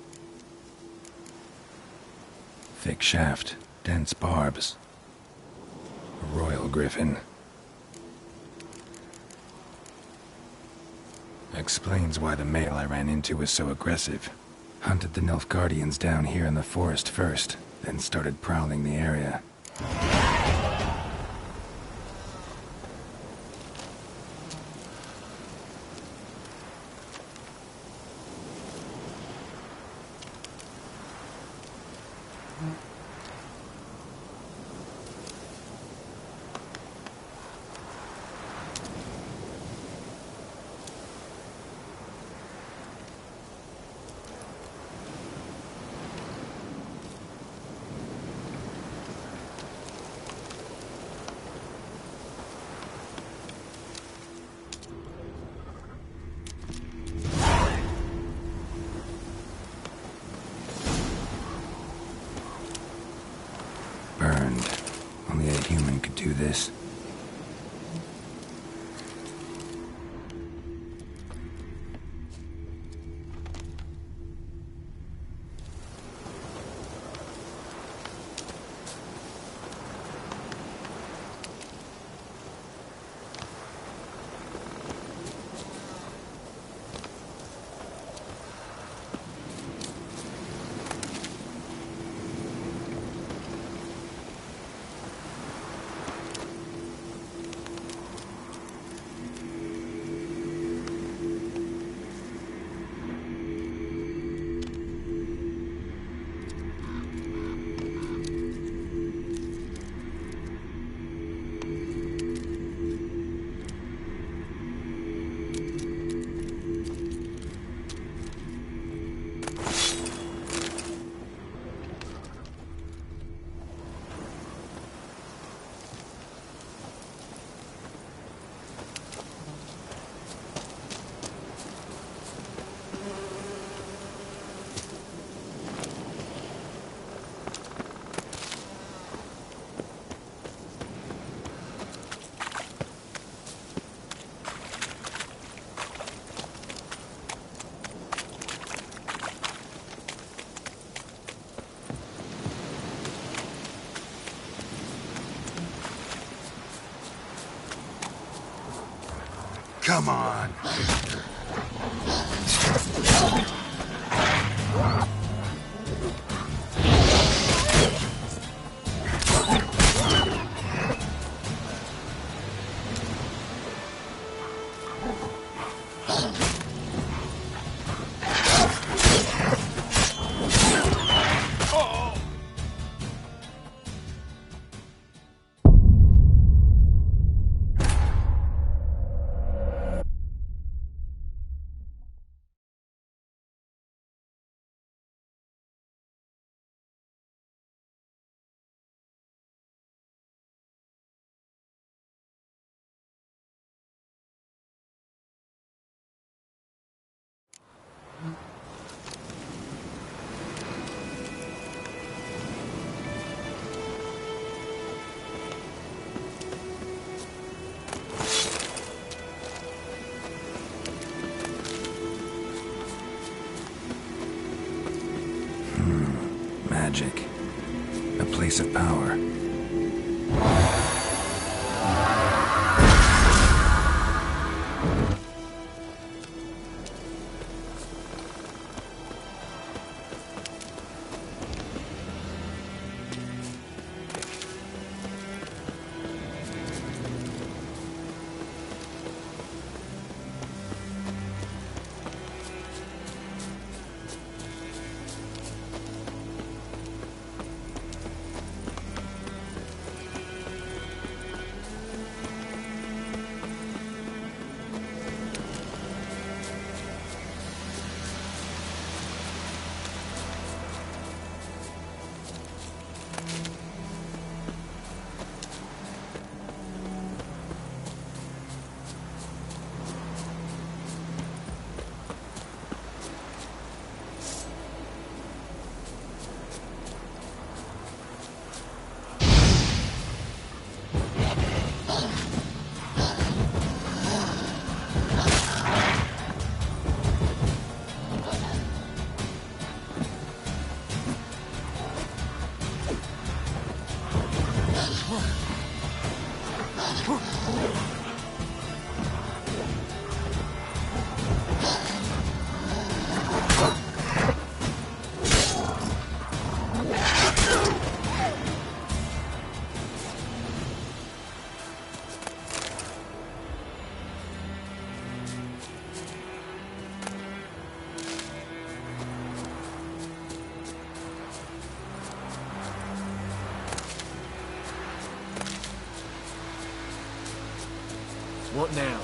A: Thick shaft, dense barbs. A royal griffin. Explains why the male I ran into was so aggressive. Hunted the Nilfgaardians down here in the forest first, then started prowling the area. to this. Come on. Magic. A place of power.
K: What now?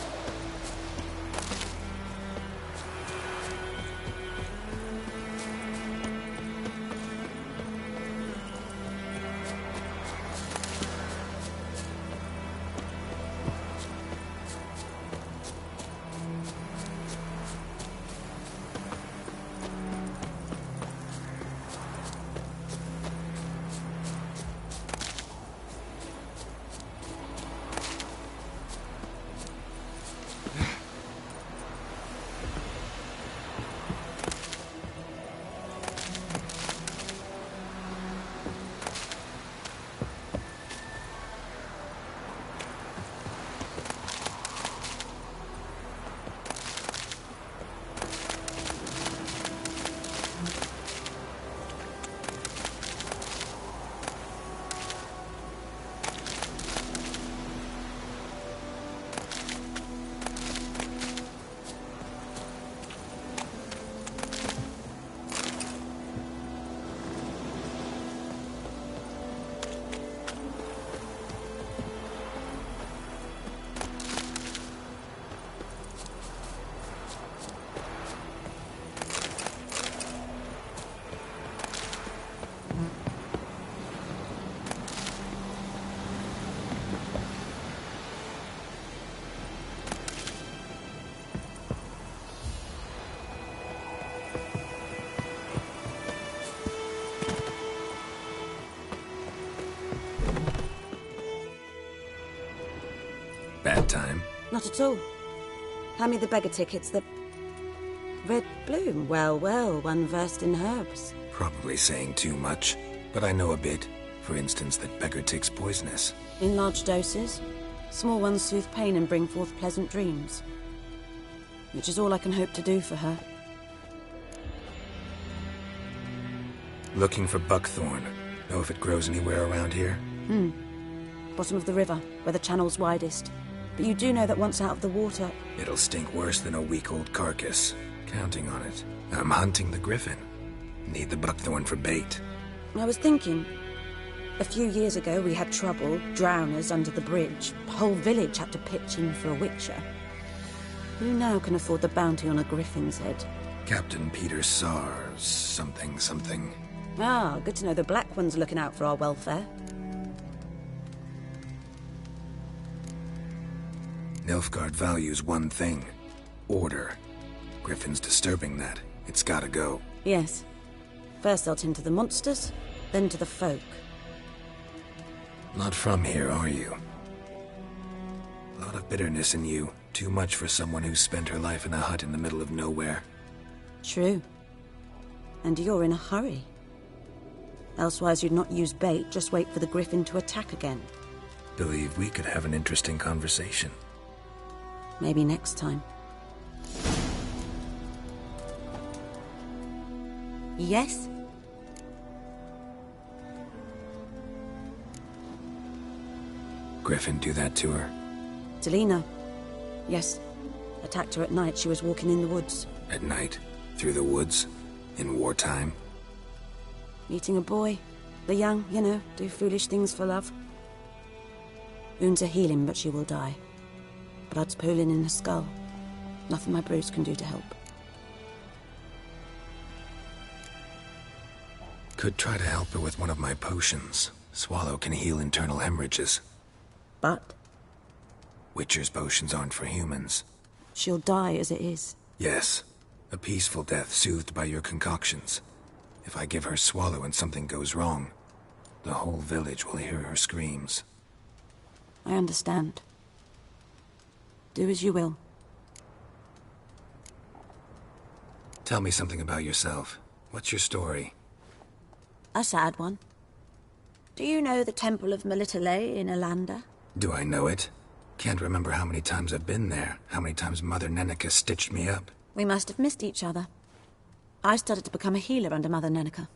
S: Not at all. Hand me the beggar tickets, the... Red Bloom. Well, well, one versed in herbs.
A: Probably saying too much, but I know a bit. For instance, that beggar tick's poisonous.
S: In large doses. Small ones soothe pain and bring forth pleasant dreams. Which is all I can hope to do for her.
A: Looking for buckthorn. Know if it grows anywhere around here?
S: Bottom of the river, where the channel's widest. But you do know that once out of the water...
A: It'll stink worse than a week-old carcass. Counting on it. I'm hunting the griffin. Need the buckthorn for bait.
S: I was thinking... A few years ago we had trouble, drowners under the bridge. The whole village had to pitch in for a witcher. Who now can afford the bounty on a griffin's head?
A: Captain Peter Sars, something.
S: Ah, good to know the Black One's looking out for our welfare.
A: Nilfgaard values one thing. Order. Griffin's disturbing that. It's gotta go.
S: Yes. First they'll tend to the monsters, then to the folk.
A: Not from here, are you? A lot of bitterness in you. Too much for someone who spent her life in a hut in the middle of nowhere.
S: True. And you're in a hurry. Elsewise you'd not use bait, just wait for the griffin to attack again.
A: Believe we could have an interesting conversation.
S: Maybe next time. Yes?
A: Griffin do that to her?
S: Delina. Yes. Attacked her at night. She was walking in the woods.
A: At night? Through the woods? In wartime?
S: Meeting a boy. The young, you know, do foolish things for love. Wounds are healing, but she will die. Blood's pooling in her skull. Nothing my bruise can do to help.
A: Could try to help her with one of my potions. Swallow can heal internal hemorrhages.
S: But?
A: Witcher's potions aren't for humans.
S: She'll die as it is.
A: Yes. A peaceful death soothed by your concoctions. If I give her Swallow and something goes wrong, the whole village will hear her screams.
S: I understand. Do as you will.
A: Tell me something about yourself. What's your story?
S: A sad one. Do you know the Temple of Melitele in Alanda?
A: Do I know it? Can't remember how many times I've been there, how many times Mother Neneka stitched me up.
S: We must have missed each other. I started to become a healer under Mother Neneka.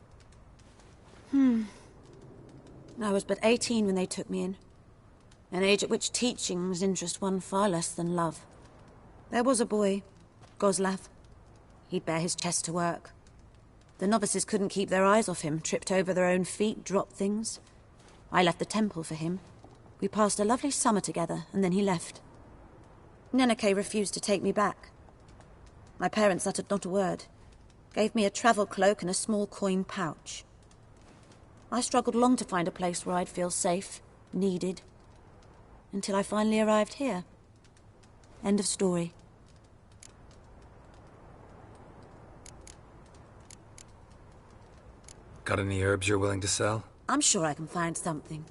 S: I was but 18 when they took me in. An age at which teachings interest one far less than love. There was a boy, Goslav. He'd bare his chest to work. The novices couldn't keep their eyes off him, tripped over their own feet, dropped things. I left the temple for him. We passed a lovely summer together, and then he left. Neneke refused to take me back. My parents uttered not a word. Gave me a travel cloak and a small coin pouch. I struggled long to find a place where I'd feel safe, needed, until I finally arrived here. End of story.
A: Got any herbs you're willing to sell?
S: I'm sure I can find something.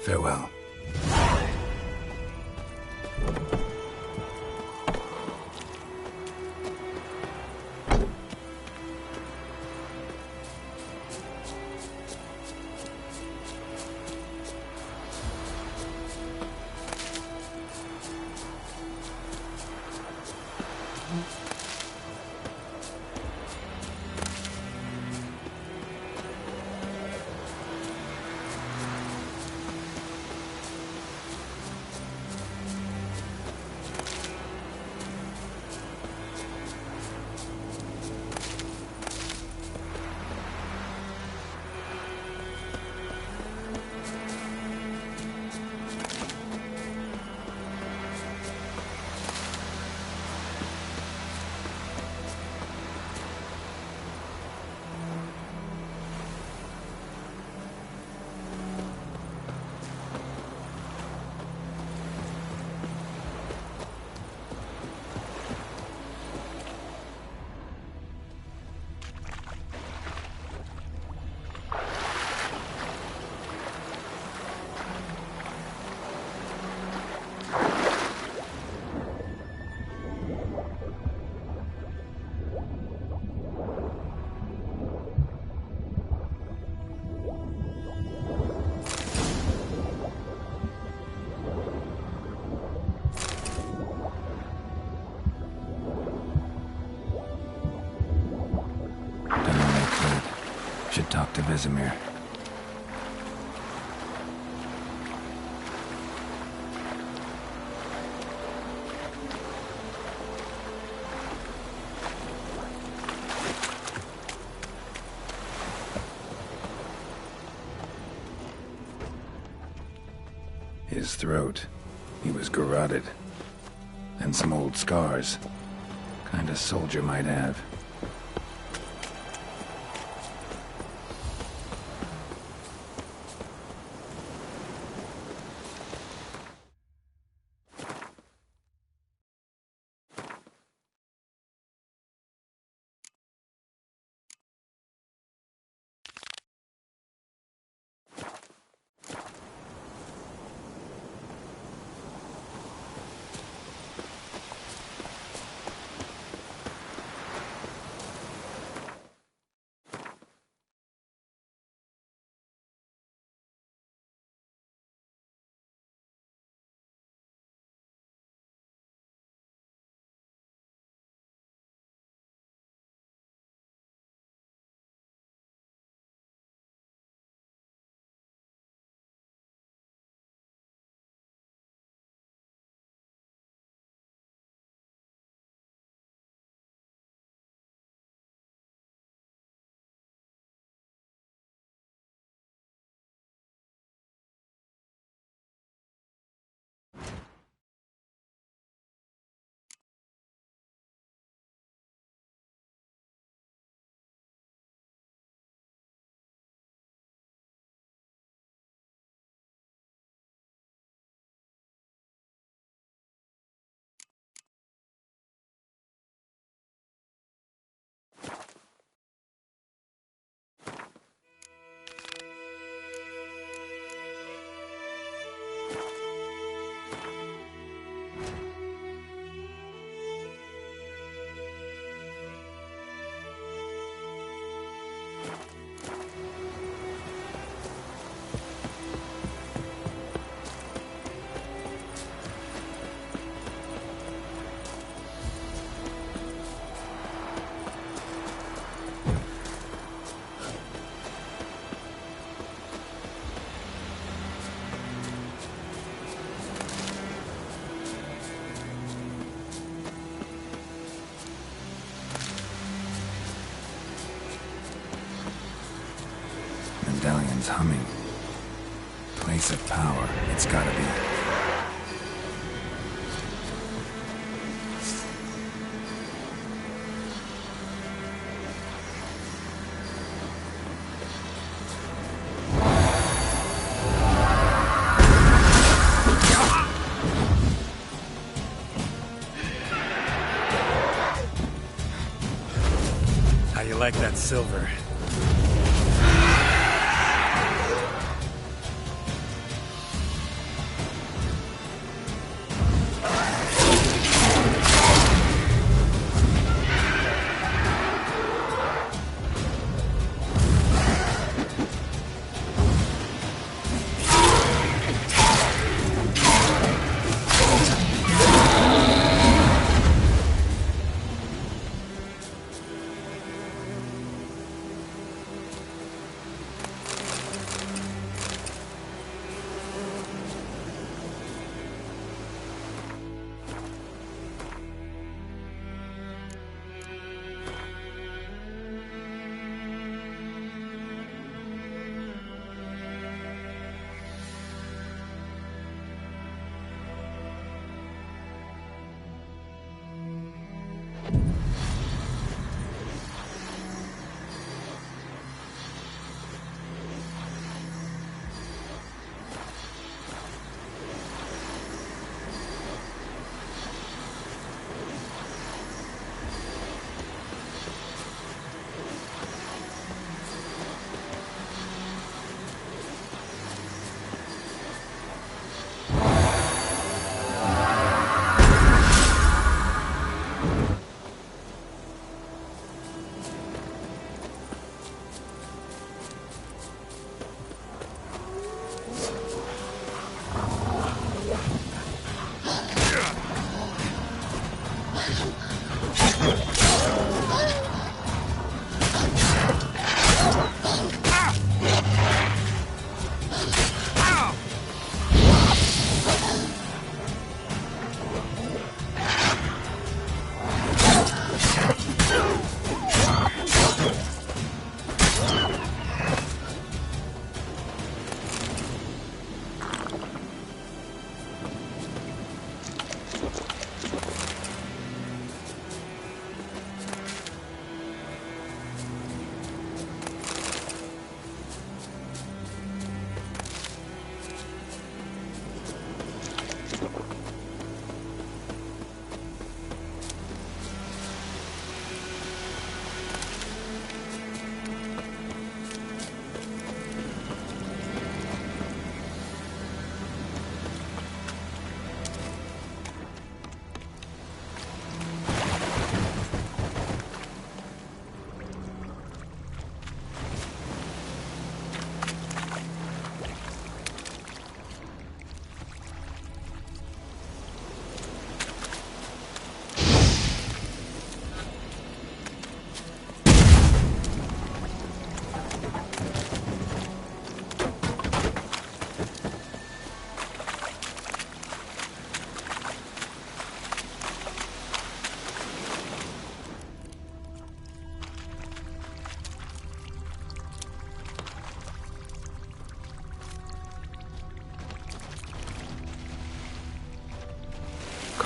A: Farewell. Should talk to Vesemir. His throat. He was garroted. And some old scars. Kind a soldier might have. Medallion's humming. Place of power, it's gotta be.
F: How you like that silver?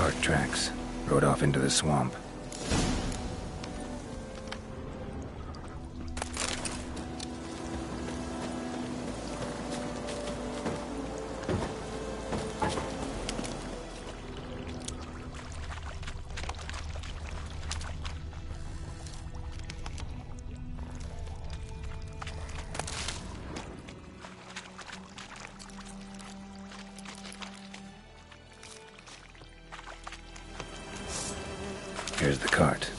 A: Cart tracks. Rode off into the swamp. Here's the cart.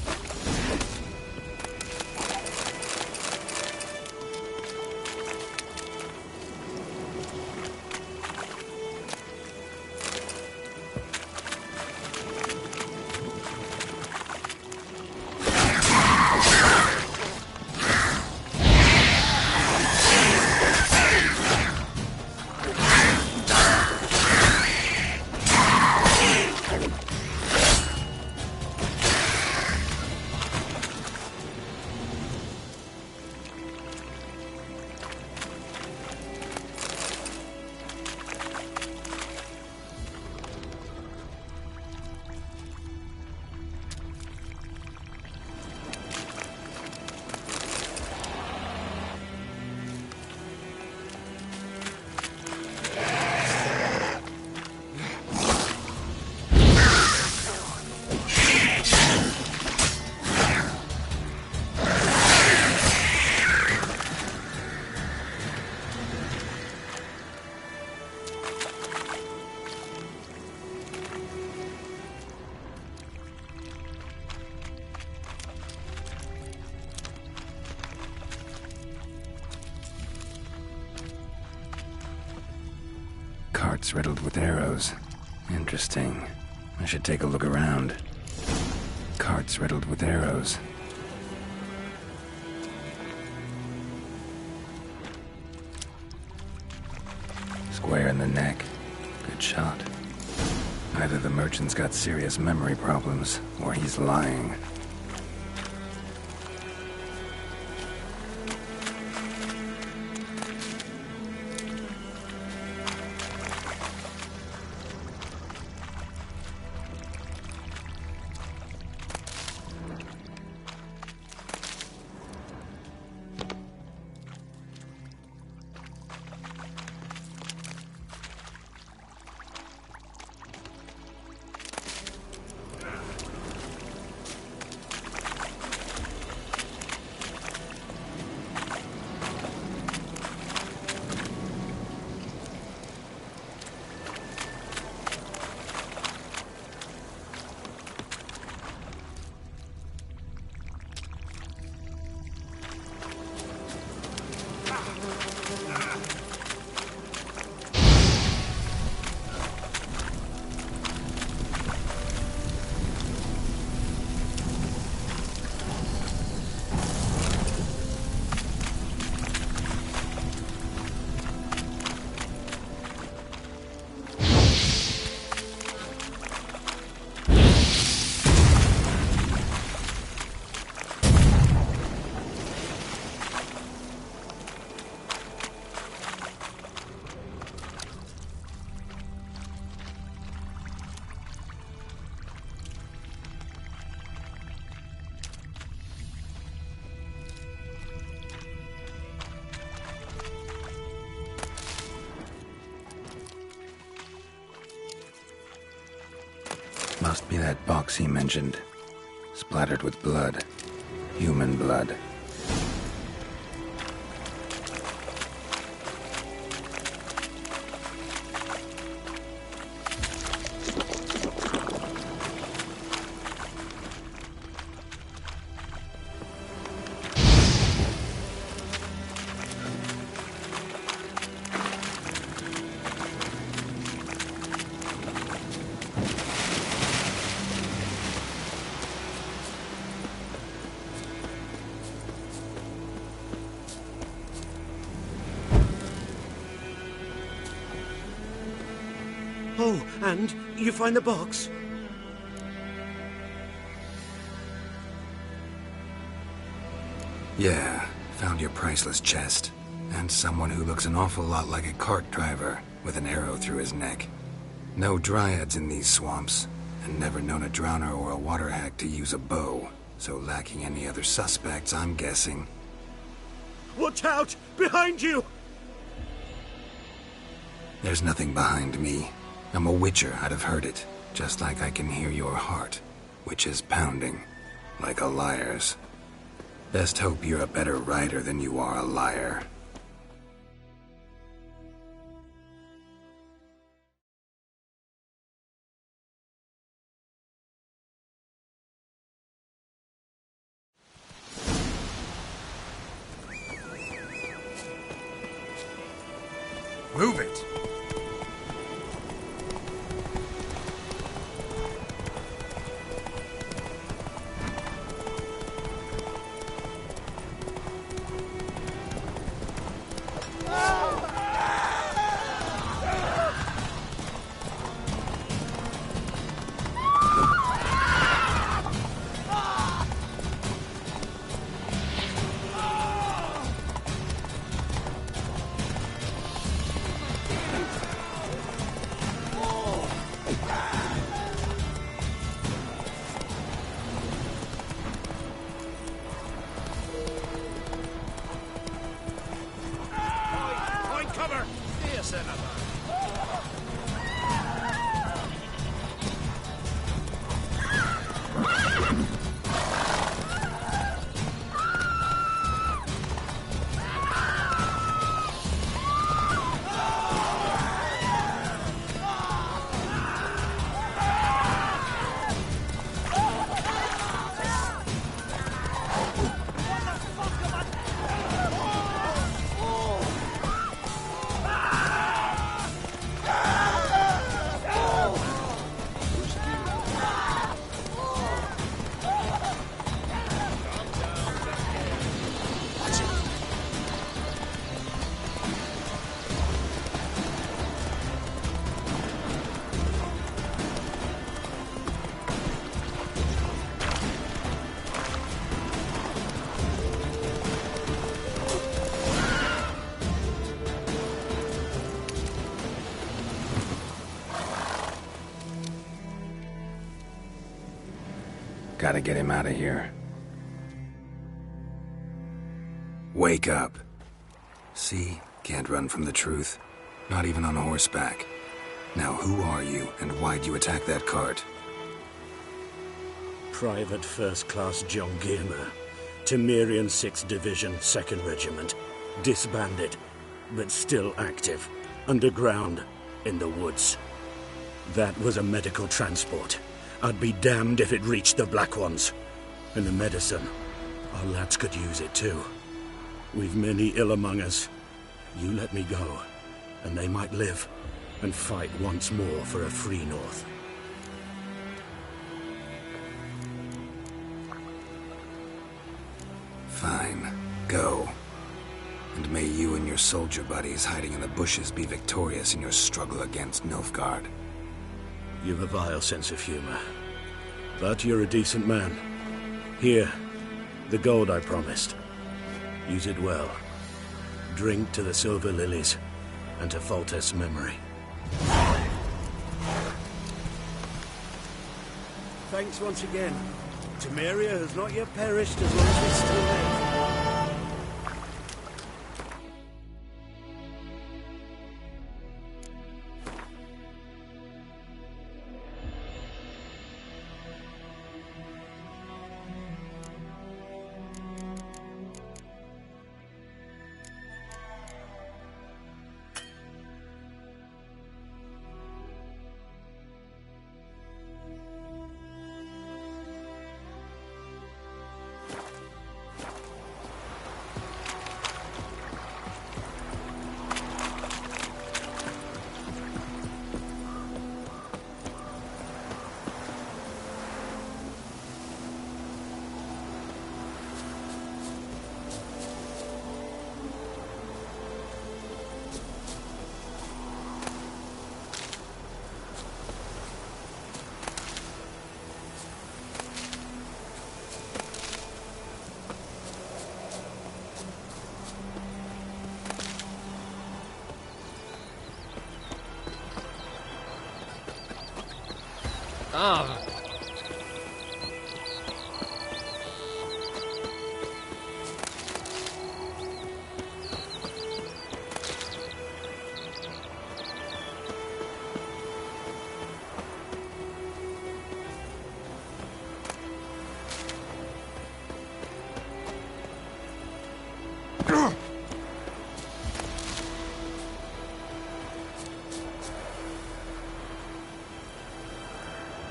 A: Carts riddled with arrows. Interesting. I should take a look around. Carts riddled with arrows. Square in the neck. Good shot. Either the merchant's got serious memory problems, or he's lying. Must be that box he mentioned. Splattered with blood. Human blood.
G: Oh, and you find the box?
A: Yeah, found your priceless chest. And someone who looks an awful lot like a cart driver, with an arrow through his neck. No dryads in these swamps, and never known a drowner or a water hack to use a bow. So lacking any other suspects, I'm guessing.
G: Watch out! Behind you!
A: There's nothing behind me. I'm a witcher, I'd have heard it. Just like I can hear your heart, which is pounding. Like a liar's. Best hope you're a better rider than you are a liar.
F: Move it!
A: Gotta get him out of here. Wake up. See? Can't run from the truth. Not even on horseback. Now who are you, and why'd you attack that cart?
G: Private First Class John Giermer, Temerian 6th Division, 2nd Regiment. Disbanded, but still active. Underground, in the woods. That was a medical transport. I'd be damned if it reached the Black Ones. And the medicine, our lads could use it too. We've many ill among us. You let me go, and they might live, and fight once more for a free North.
A: Fine. Go. And may you and your soldier buddies hiding in the bushes be victorious in your struggle against Nilfgaard.
G: You've a vile sense of humor. But you're a decent man. Here, the gold I promised. Use it well. Drink to the Silver Lilies, and to Foltest's memory. Thanks once again. Temeria has not yet perished as long as we still live.
K: Ah.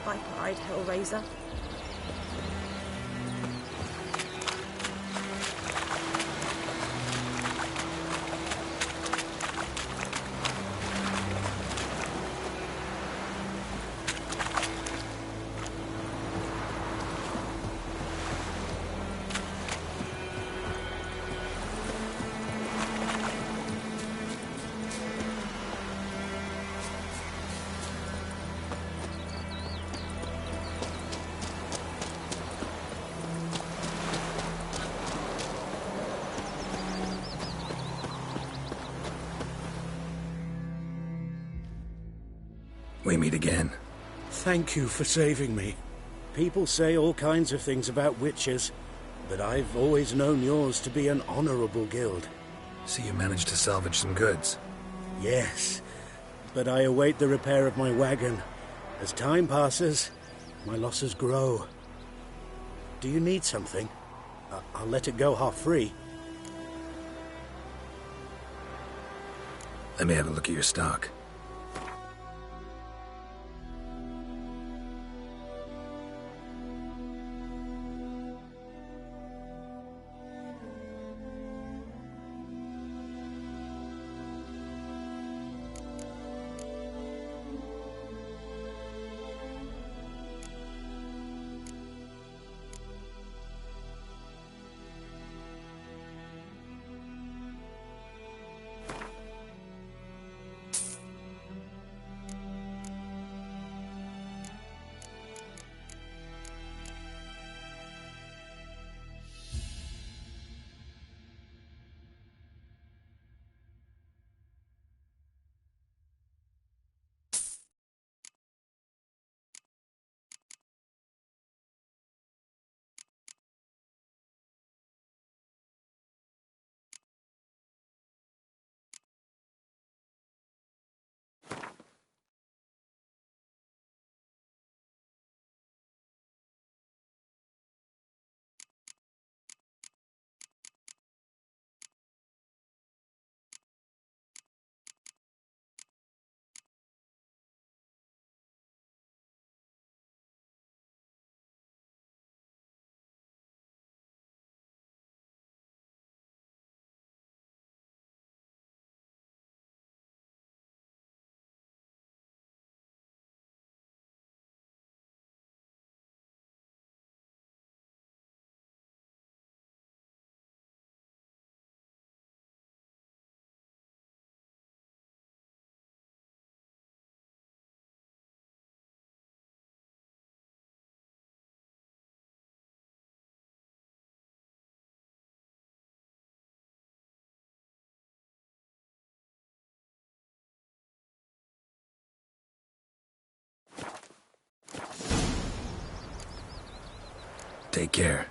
S: By pride, Hellraiser.
A: We meet again.
G: Thank you for saving me. People say all kinds of things about witches, but I've always known yours to be an honorable guild.
A: So you managed to salvage some goods?
G: Yes, but I await the repair of my wagon. As time passes, my losses grow. Do you need something? I'll let it go half-free.
A: Let me have a look at your stock. Take care.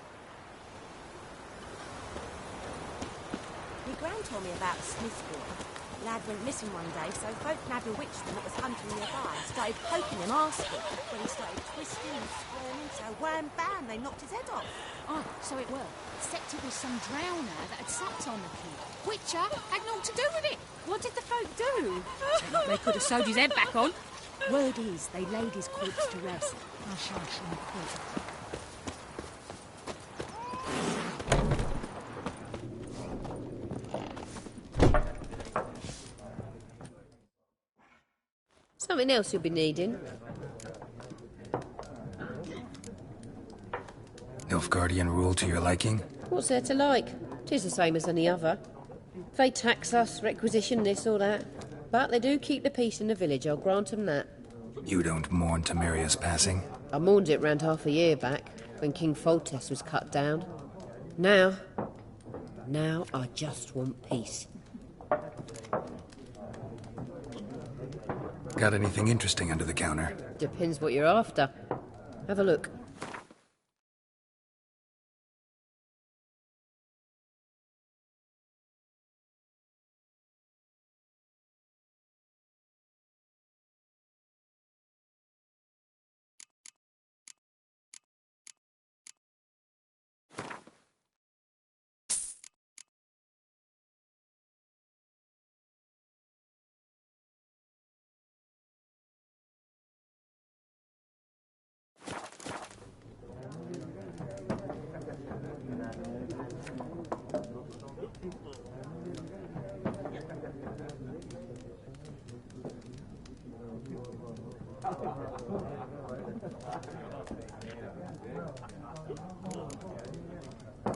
S: My gran told me about Smith boy. Lad went missing one day, so folk nabbed a witchman that was hunting nearby and started poking him, asking. When he started twisting and squirming, so wham bam, they knocked his head off.
O: Oh, so it were. Except it was some drowner that had supped on the kid. Witcher had naught to do with it. What did the folk do? They could have sewed his head back on. Word is, they laid his corpse to rest. Hush, hush, and quick.
I: Something else you'll be needing.
A: Nilfgaardian rule to your liking?
I: What's there to like? 'Tis the same as any other. They tax us, requisition this or that. But they do keep the peace in the village, I'll grant 'em that.
A: You don't mourn Temeria's passing?
I: I mourned it round half a year back, when King Foltest was cut down. Now I just want peace.
A: Got anything interesting under the counter?
I: Depends what you're after. Have a look.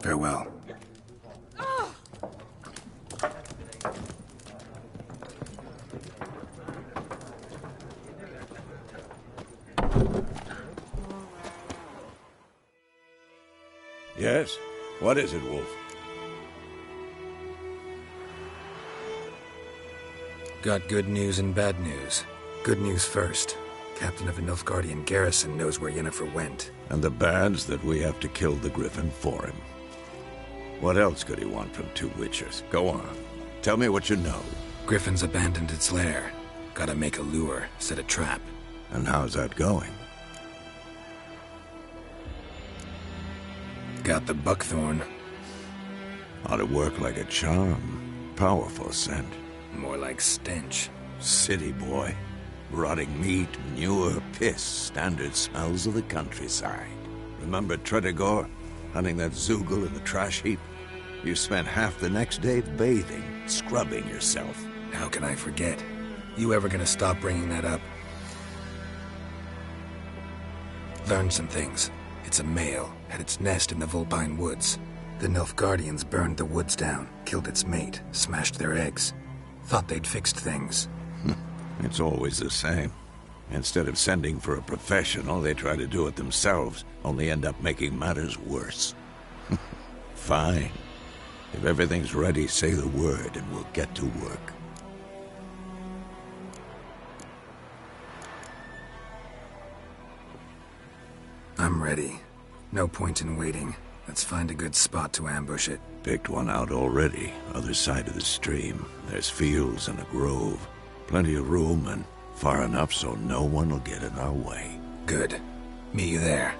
A: Farewell.
C: Yes? What is it, Wolf?
A: Got good news and bad news. Good news first. Captain of the Nilfgaardian garrison knows where Yennefer went.
C: And the bad's that we have to kill the Griffin for him. What else could he want from two witchers? Go on. Tell me what you know.
A: Griffin's abandoned its lair. Gotta make a lure, set a trap.
C: And how's that going?
A: Got the buckthorn.
C: Ought to work like a charm. Powerful scent.
A: More like stench.
C: City boy. Rotting meat, manure, piss. Standard smells of the countryside. Remember Tretogor? Hunting that Zoogle in the trash heap? You spent half the next day bathing, scrubbing yourself.
A: How can I forget? You ever gonna stop bringing that up? Learned some things. It's a male, had its nest in the Vulpine Woods. The Nilfgaardians burned the woods down, killed its mate, smashed their eggs. Thought they'd fixed things.
C: It's always the same. Instead of sending for a professional, they try to do it themselves, only end up making matters worse. Fine. If everything's ready, say the word and we'll get to work.
A: I'm ready. No point in waiting. Let's find a good spot to ambush it.
C: Picked one out already, other side of the stream. There's fields and a grove. Plenty of room and far enough so no one will get in our way.
A: Good. Meet you there.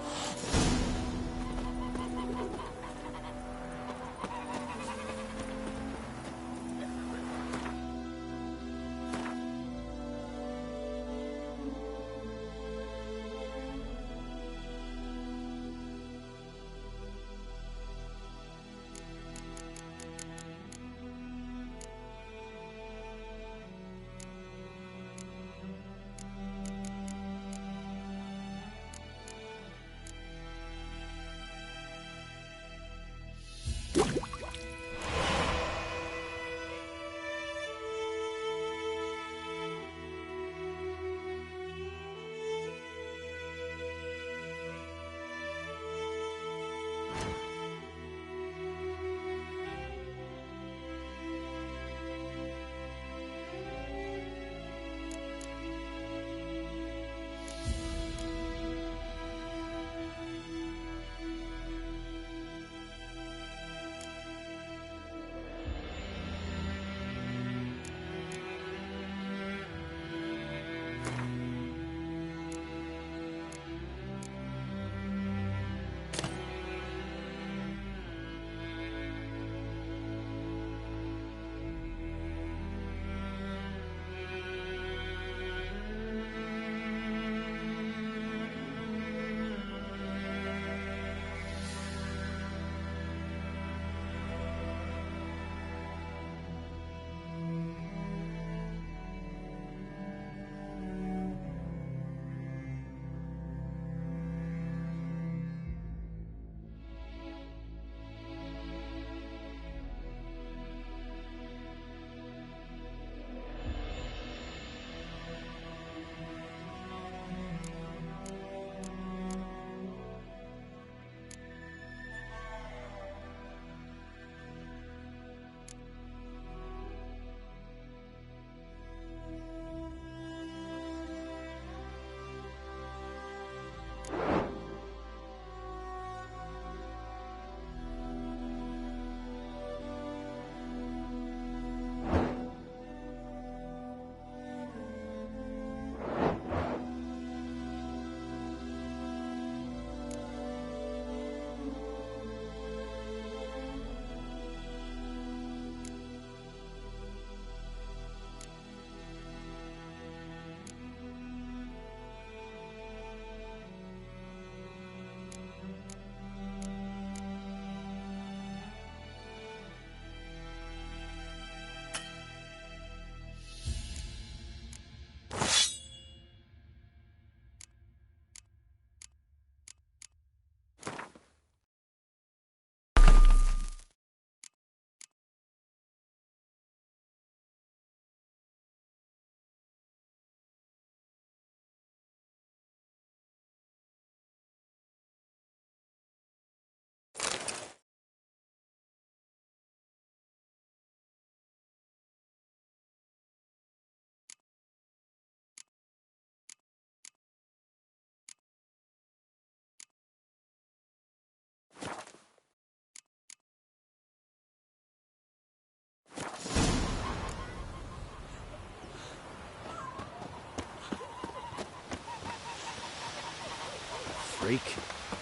J: freak.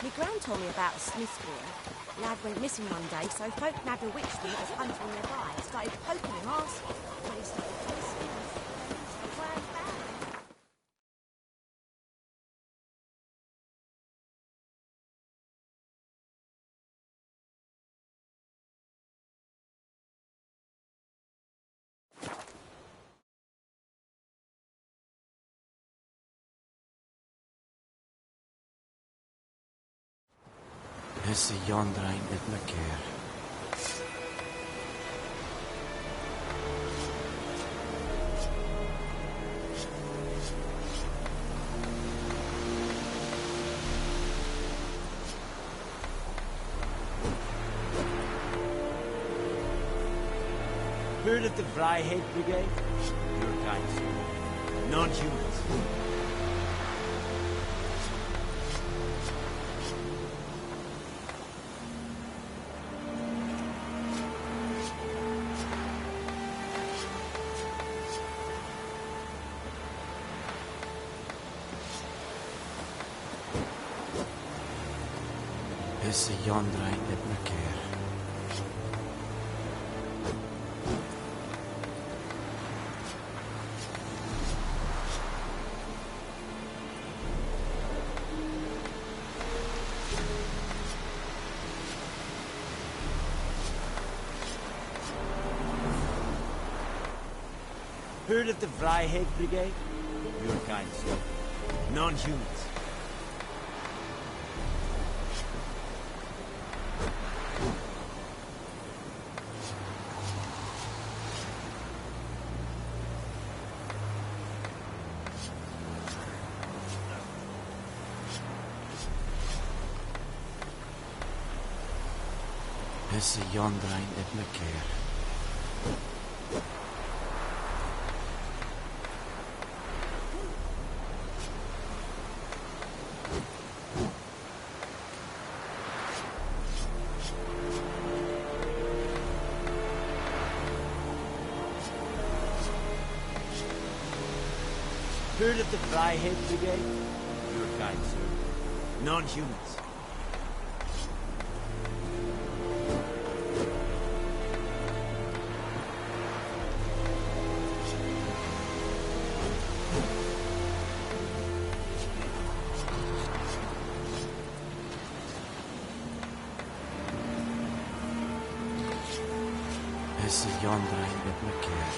S: My gran told me about a Smith's boy. Lad went missing one day, so folk nabbed a witchman that was hunting nearby and started poking him asking. When he started listening, he ran back.
J: Hesse Jandrein et Macair. Heard of the Vryheid Brigade? Your kind, sir. Non-humans. Hesse Jandrein et Macair. Heard of the Vryheid Brigade? Your kind, sir. Non-humans. Hesse Jandrein et Macair. Heard of the Vryheid Brigade? Your kind, sir. Non-humans. Hesse Jandrein et Macair.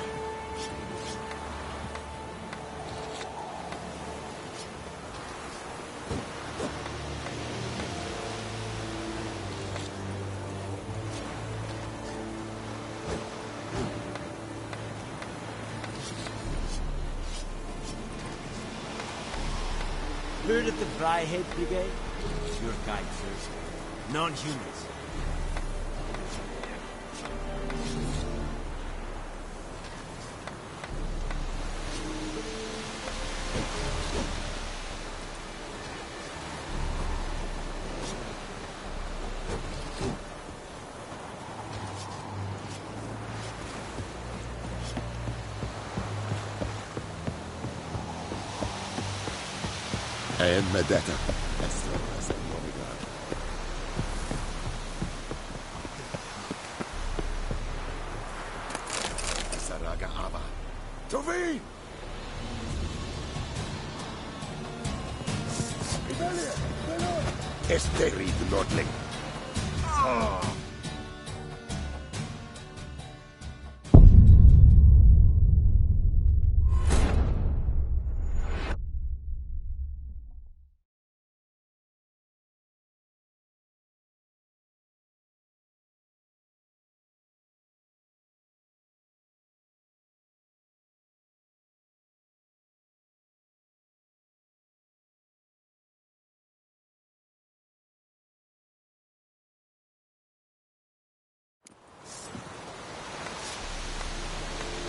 J: Heard of the Vryheid Brigade? Your kind, sir. Non-humans.
R: And Medetta. Esther as a bodyguard. Saraga Ava. Tovi! Esterid Nordling. Oh!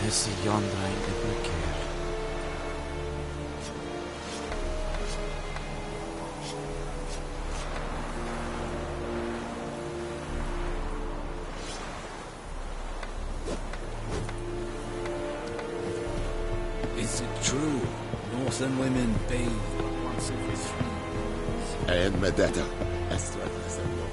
J: Hesse Jandrein et Macair.
F: Is it true? Northern women bathe but once every 3 years.
R: En med detta östras en vår.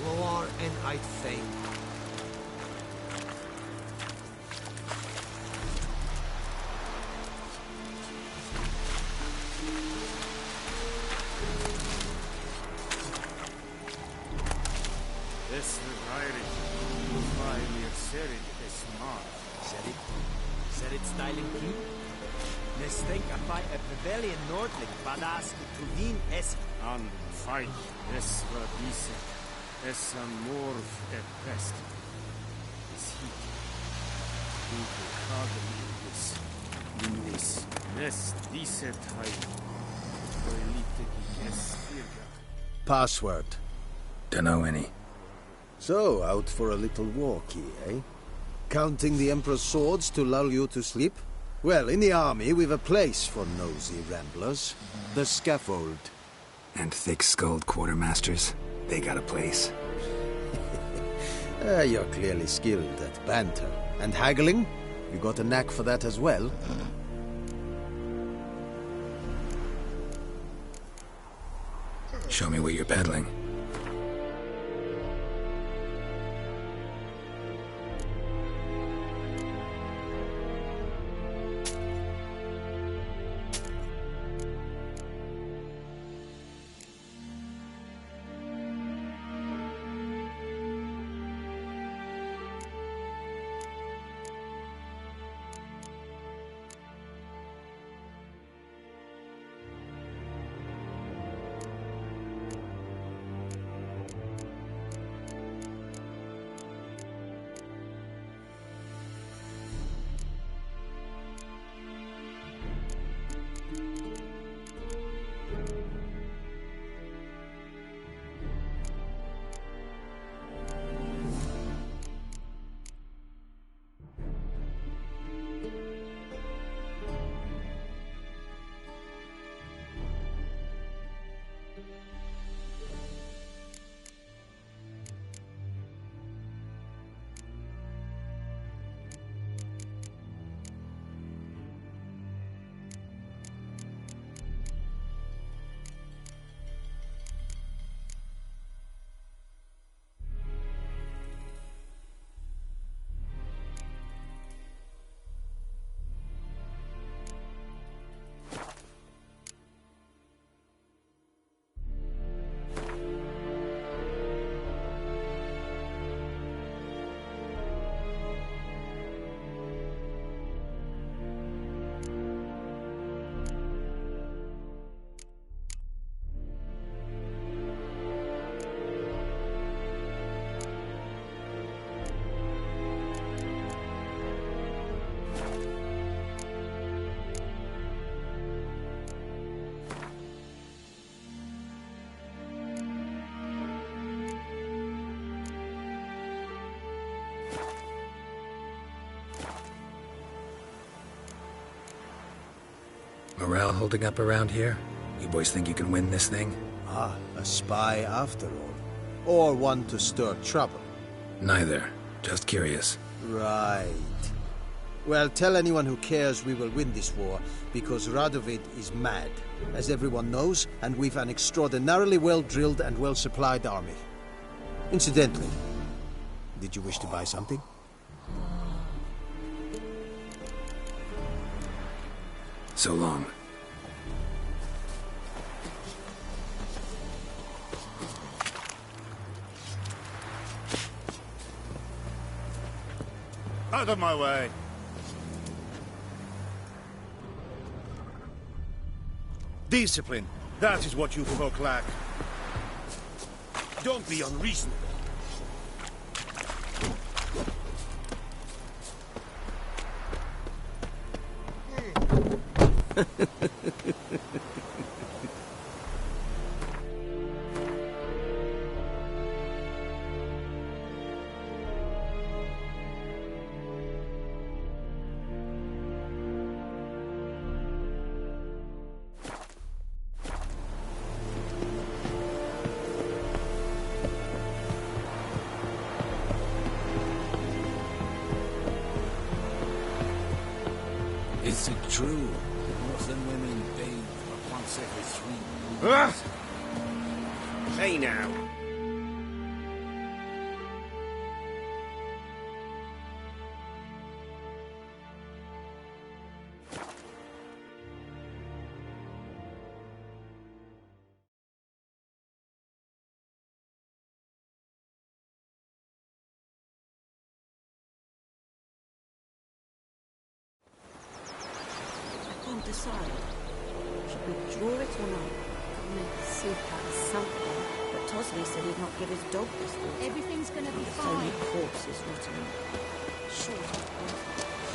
J: Loar and I think.
Q: This Irish, Serid is smart.
J: Serid styling key? Nestink by a Pavilion Nordling, Badas, Tuvin es.
Q: And fight, es war diese, es amorf et pest. Es hit. Duke Kagen in this nest, diese Teil. Elite es virga.
E: Password.
A: Dunno any.
E: So, out for a little walkie, eh? Counting the Emperor's swords to lull you to sleep? Well, in the army, we've a place for nosy ramblers. The scaffold.
A: And thick-skulled quartermasters, they got a place.
E: You're clearly skilled at banter. And haggling? You got a knack for that as well?
A: Show me what you're peddling. Morale holding up around here? You boys think you can win this thing?
E: Ah, a spy after all. Or one to stir trouble.
A: Neither. Just curious.
E: Right. Well, tell anyone who cares we will win this war, because Radovid is mad, as everyone knows, and we've an extraordinarily well-drilled and well-supplied army. Incidentally, did you wish to buy something?
A: So long.
C: Out of my way! Discipline. That is what you folk lack. Don't be unreasonable. Is it true that Northern women bathe once every 3
Q: Ah!
C: months?
Q: Hey now.
S: I can't decide. Should we draw it or not? See if that is something. But Tosley said he'd not give his dog this water.
O: Everything's gonna be
S: So many
O: fine.
S: corpses rotting.
O: Sure.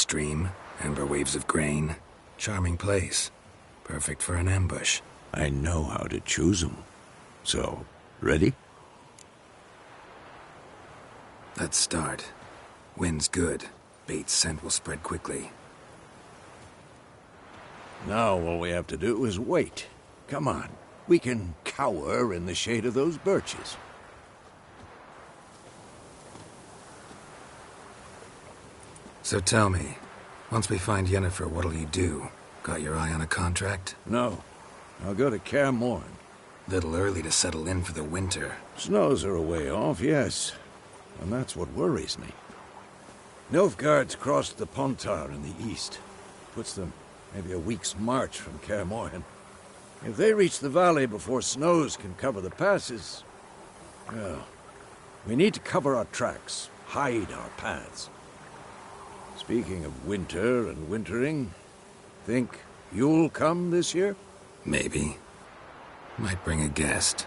A: stream, amber waves of grain. Charming place. Perfect for an ambush.
C: I know how to choose 'em. So, ready?
A: Let's start. Wind's good. Bait's scent will spread quickly.
C: Now all we have to do is wait. Come on. We can cower in the shade of those birches.
A: So tell me, once we find Yennefer, what'll you do? Got your eye on a contract?
C: No. I'll go to Kaer Morhen.
A: Little early to settle in for the winter.
C: Snows are a way off, yes. And that's what worries me. Nilfgaard's crossed the Pontar in the east. Puts them maybe a week's march from Kaer Morhen. If they reach the valley before snows can cover the passes... well, we need to cover our tracks, hide our paths. Speaking of winter and wintering, think you'll come this year?
A: Maybe. Might bring a guest.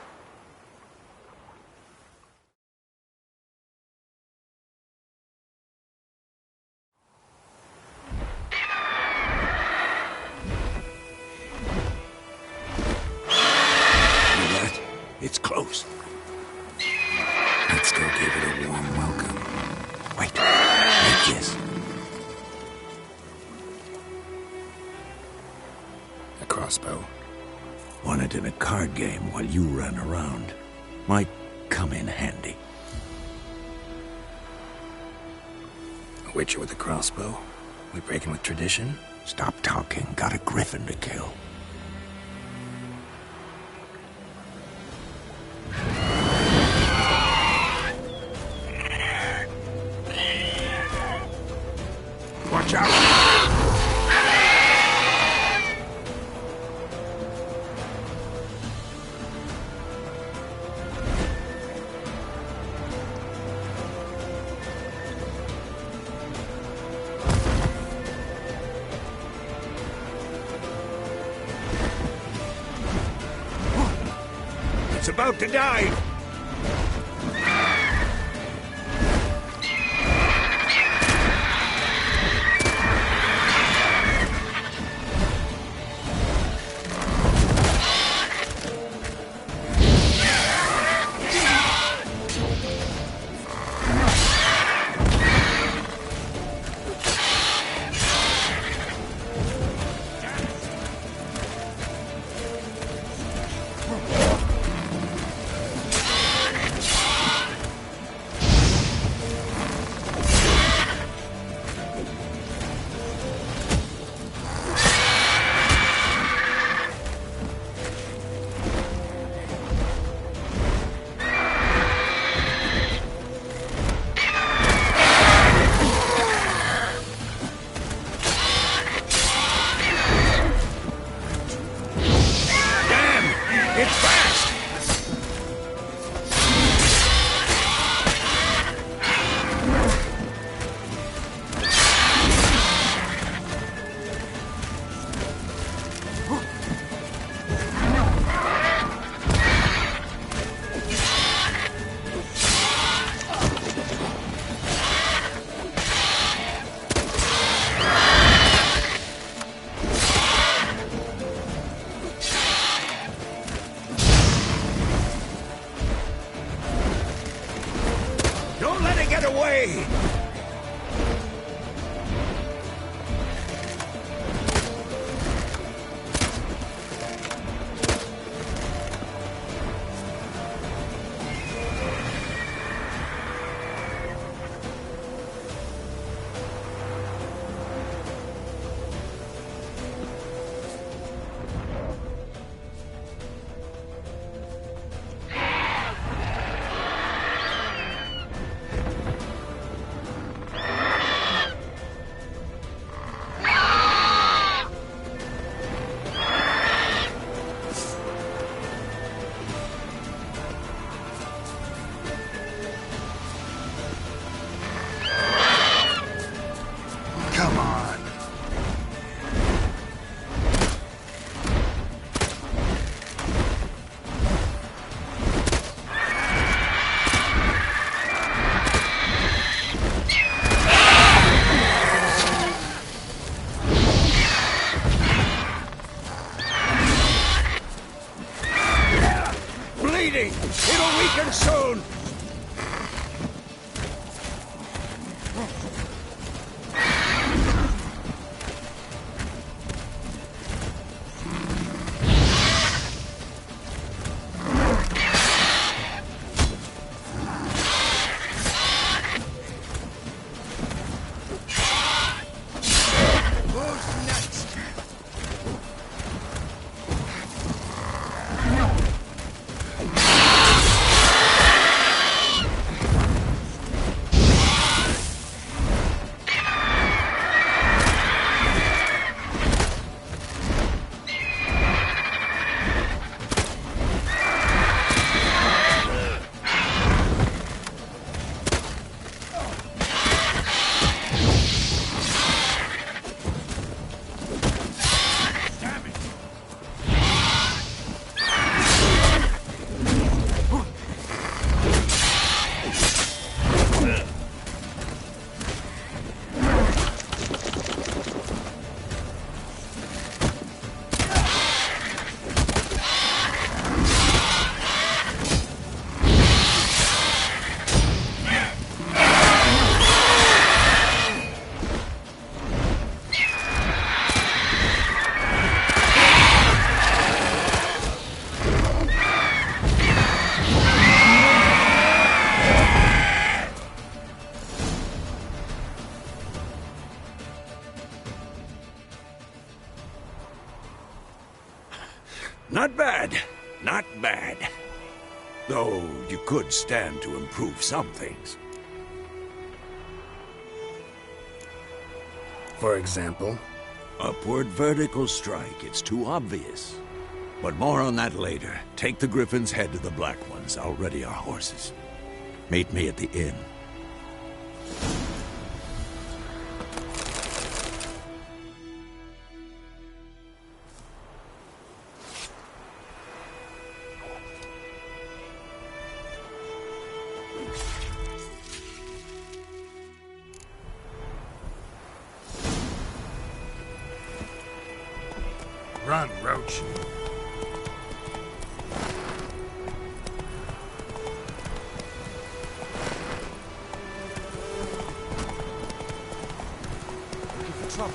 C: It's close.
A: Let's go give it a warm welcome.
C: Wait. Like this.
A: A crossbow.
C: Won it in a card game while you ran around. Might come in handy.
A: A witcher with a crossbow? We breaking with tradition?
C: Stop talking. Got a griffin to kill. Watch out! It's about to die! Not bad. Not bad. Though you could stand to improve some things.
A: For example?
C: Upward vertical strike. It's too obvious. But more on that later. Take the Griffin's head to the Black Ones. I'll ready our horses. Meet me at the inn.
F: Run, Roach.
J: Looking for trouble.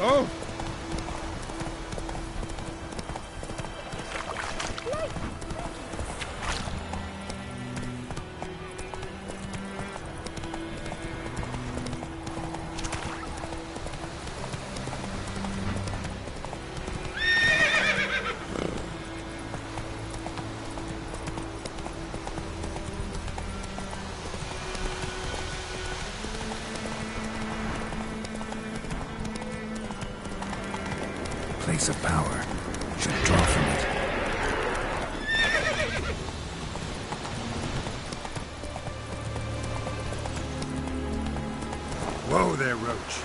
F: Oh!
A: Place of power. Should draw from it.
F: Whoa there, Roach.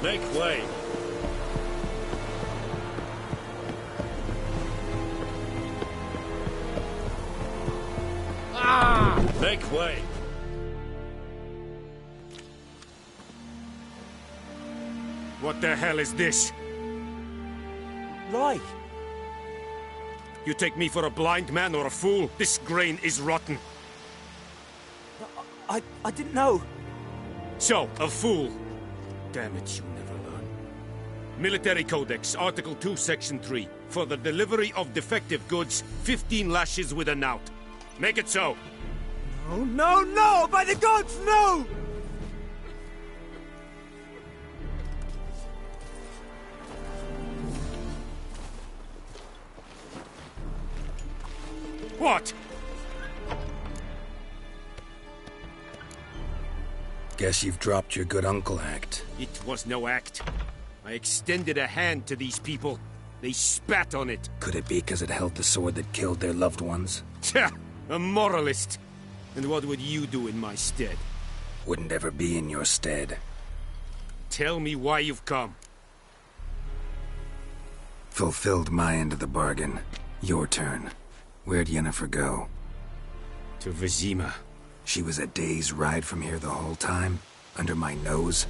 P: Make way. Make way.
Q: What the hell is this?
J: Right.
Q: You take me for a blind man or a fool? This grain is rotten.
J: I didn't know.
Q: So, a fool. Damn it, you never learn. Military Codex, Article 2, Section 3. For the delivery of defective goods, 15 lashes with a knout. Make it so.
J: No, no, no! By the gods, no!
Q: What?
A: Guess you've dropped your good uncle act.
Q: It was no act. I extended a hand to these people. They spat on it.
A: Could it be because it held the sword that killed their loved ones?
Q: Tja! A moralist. And what would you do in my stead?
A: Wouldn't ever be in your stead.
Q: Tell me why you've come.
A: Fulfilled my end of the bargain. Your turn. Where'd Yennefer go?
Q: To Vizima.
A: She was a day's ride from here the whole time? Under my nose?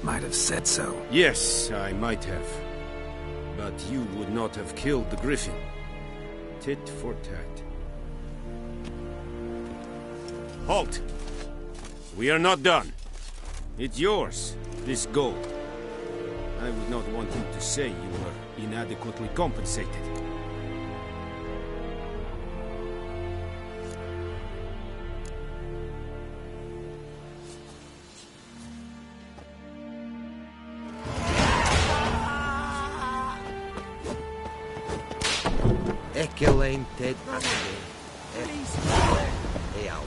A: Might have said so.
Q: Yes, I might have. But you would not have killed the Griffin. Tit for tat. Halt! We are not done. It's yours, this gold. I would not want you to say you were inadequately compensated.
R: Excelente tarde. E algo.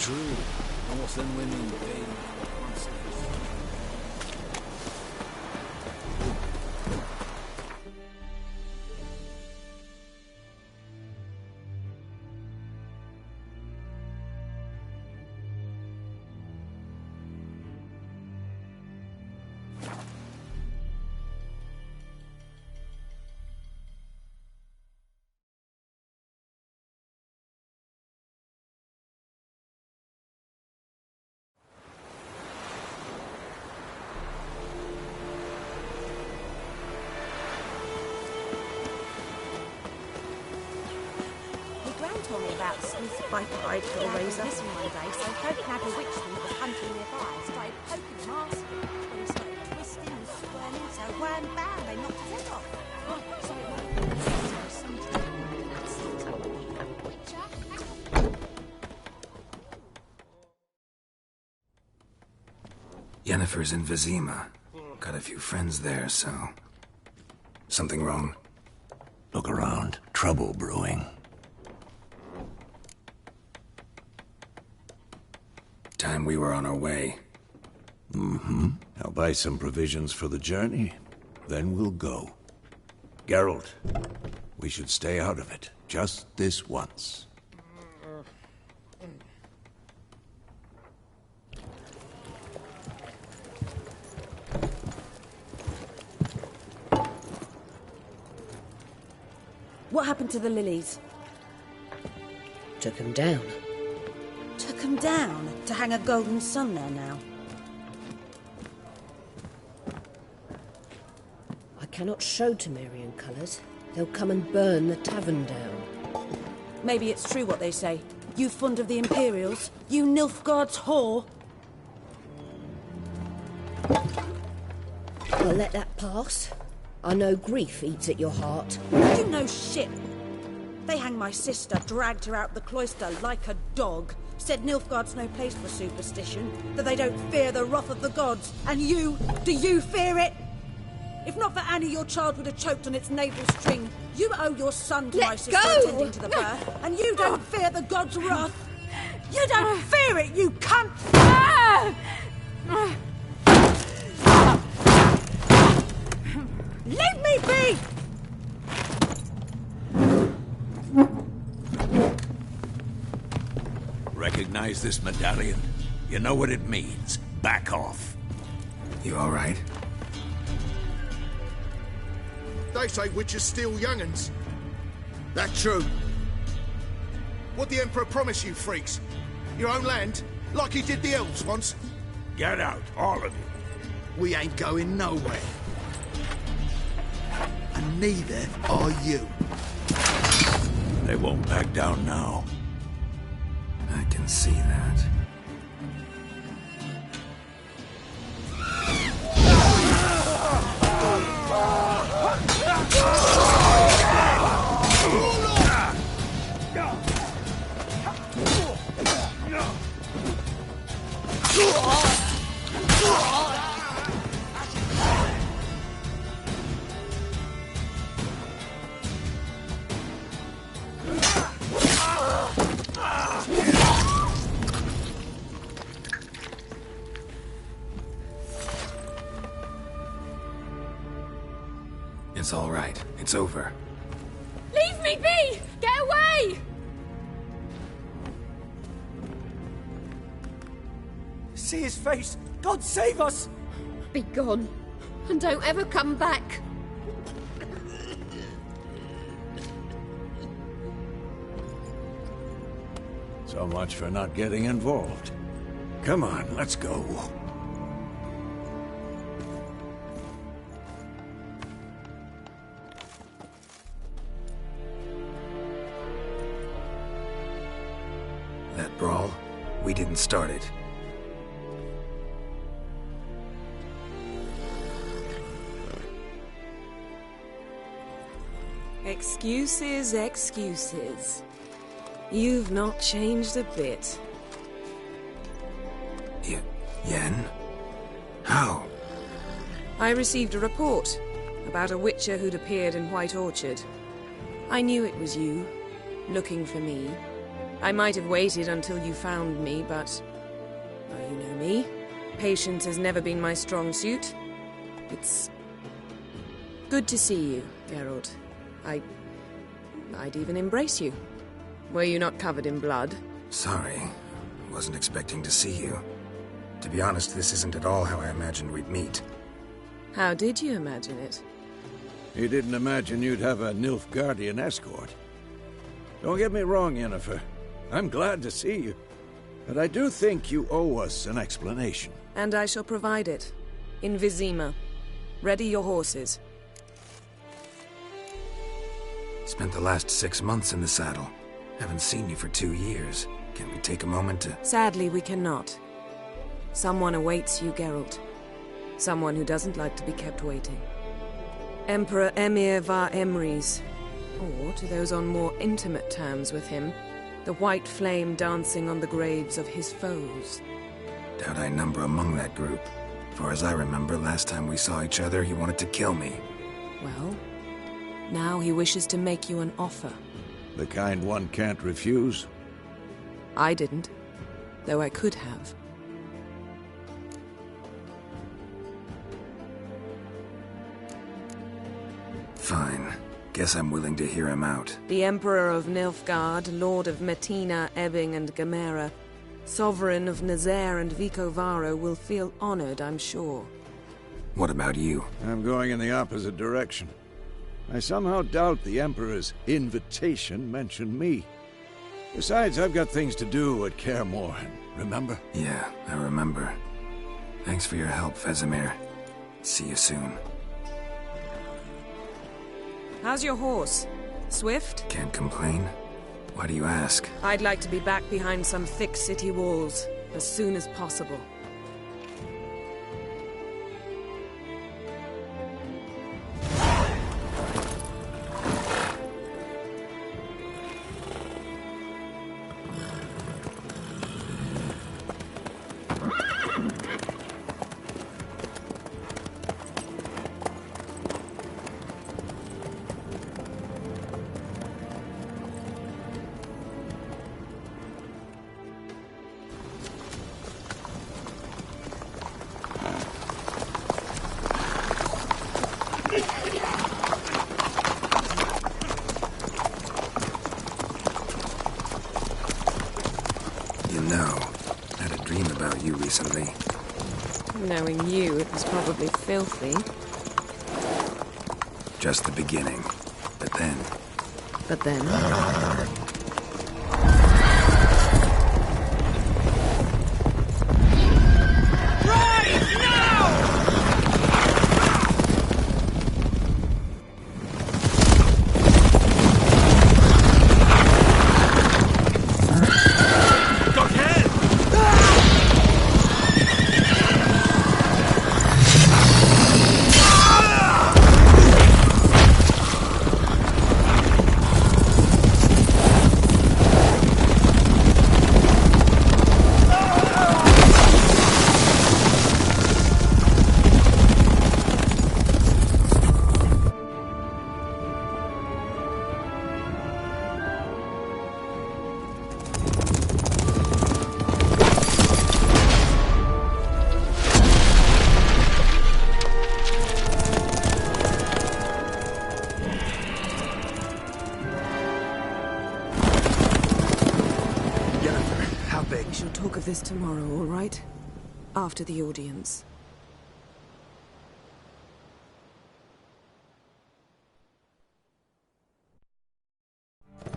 M: true. North and women bathe monsters.
S: Told me about Smith's viper-eyed for the razor. Listen one day, so Folk had a witch who was hunting nearby. Started poking him arse. When he started twisting and squirming, so wham bam, they knocked his head off. So it
A: Yennefer's in Vizima. Got a few friends there, so... Something wrong?
C: Look around. Trouble brewing.
A: Time we were on our way.
C: Mm-hmm. I'll buy some provisions for the journey. Then we'll go. Geralt, we should stay out of it. Just this once.
S: What happened to the lilies?
I: Took them down.
S: Took them down to hang a golden sun there now.
I: I cannot show Temerian colours. They'll come and burn the tavern down.
S: Maybe it's true what they say. You fond of the Imperials? You Nilfgaard's whore?
I: I'll let that pass. I know grief eats at your heart.
S: You know shit. They hanged my sister, dragged her out the cloister like a dog. Said Nilfgaard's no place for superstition, that they don't fear the wrath of the gods. And you, do you fear it? If not for Annie, your child would have choked on its navel string. You owe your son to my sister attending to the birth, and you don't fear the gods' wrath. You don't fear it, you cunt! Leave me be!
C: Recognize this medallion? You know what it means. Back off.
A: You all right?
T: They say witches steal young'uns. That true? What the Emperor promise you, freaks? Your own land? Like he did the elves once?
C: Get out, all of you.
T: We ain't going nowhere. And neither are you.
C: They won't back down now.
A: I can see that. It's all right. It's over.
O: Leave me be! Get away!
J: See his face! God save us!
I: Be gone, and don't ever come back.
C: So much for not getting involved. Come on, let's go.
A: That brawl, we didn't start it.
B: Excuses, excuses. You've not changed a bit.
A: Yen? How?
B: I received a report about a witcher who'd appeared in White Orchard. I knew it was you, looking for me. I might have waited until you found me, but... well, you know me. Patience has never been my strong suit. It's... good to see you, Geralt. I'd even embrace you. Were you not covered in blood?
A: Sorry. Wasn't expecting to see you. To be honest, this isn't at all how I imagined we'd meet.
B: How did you imagine it?
C: He didn't imagine you'd have a Nilfgaardian escort. Don't get me wrong, Yennefer. I'm glad to see you. But I do think you owe us an explanation.
B: And I shall provide it. In Vizima. Ready your horses.
A: Spent the last 6 months in the saddle. Haven't seen you for 2 years. Can we take a moment to...
B: Sadly, we cannot. Someone awaits you, Geralt. Someone who doesn't like to be kept waiting. Emperor Emhyr var Emreis. Or, to those on more intimate terms with him, the white flame dancing on the graves of his foes.
A: Doubt I number among that group. For as I remember, last time we saw each other, he wanted to kill me.
B: Well, now he wishes to make you an offer.
C: The kind one can't refuse?
B: I didn't, though I could have.
A: Fine. Guess I'm willing to hear him out.
B: The Emperor of Nilfgaard, Lord of Metina, Ebbing and Gamera, Sovereign of Nazaire and Vicovaro will feel honored, I'm sure.
A: What about you?
C: I'm going in the opposite direction. I somehow doubt the Emperor's invitation mentioned me. Besides, I've got things to do at Kaer Morhen, remember?
A: Yeah, I remember. Thanks for your help, Vesemir. See you soon.
B: How's your horse? Swift?
A: Can't complain. Why do you ask?
B: I'd like to be back behind some thick city walls, as soon as possible.
A: Recently.
B: Knowing you, it was probably filthy.
A: Just the beginning. But then...
B: But then... We shall talk of this tomorrow, all right? After the audience.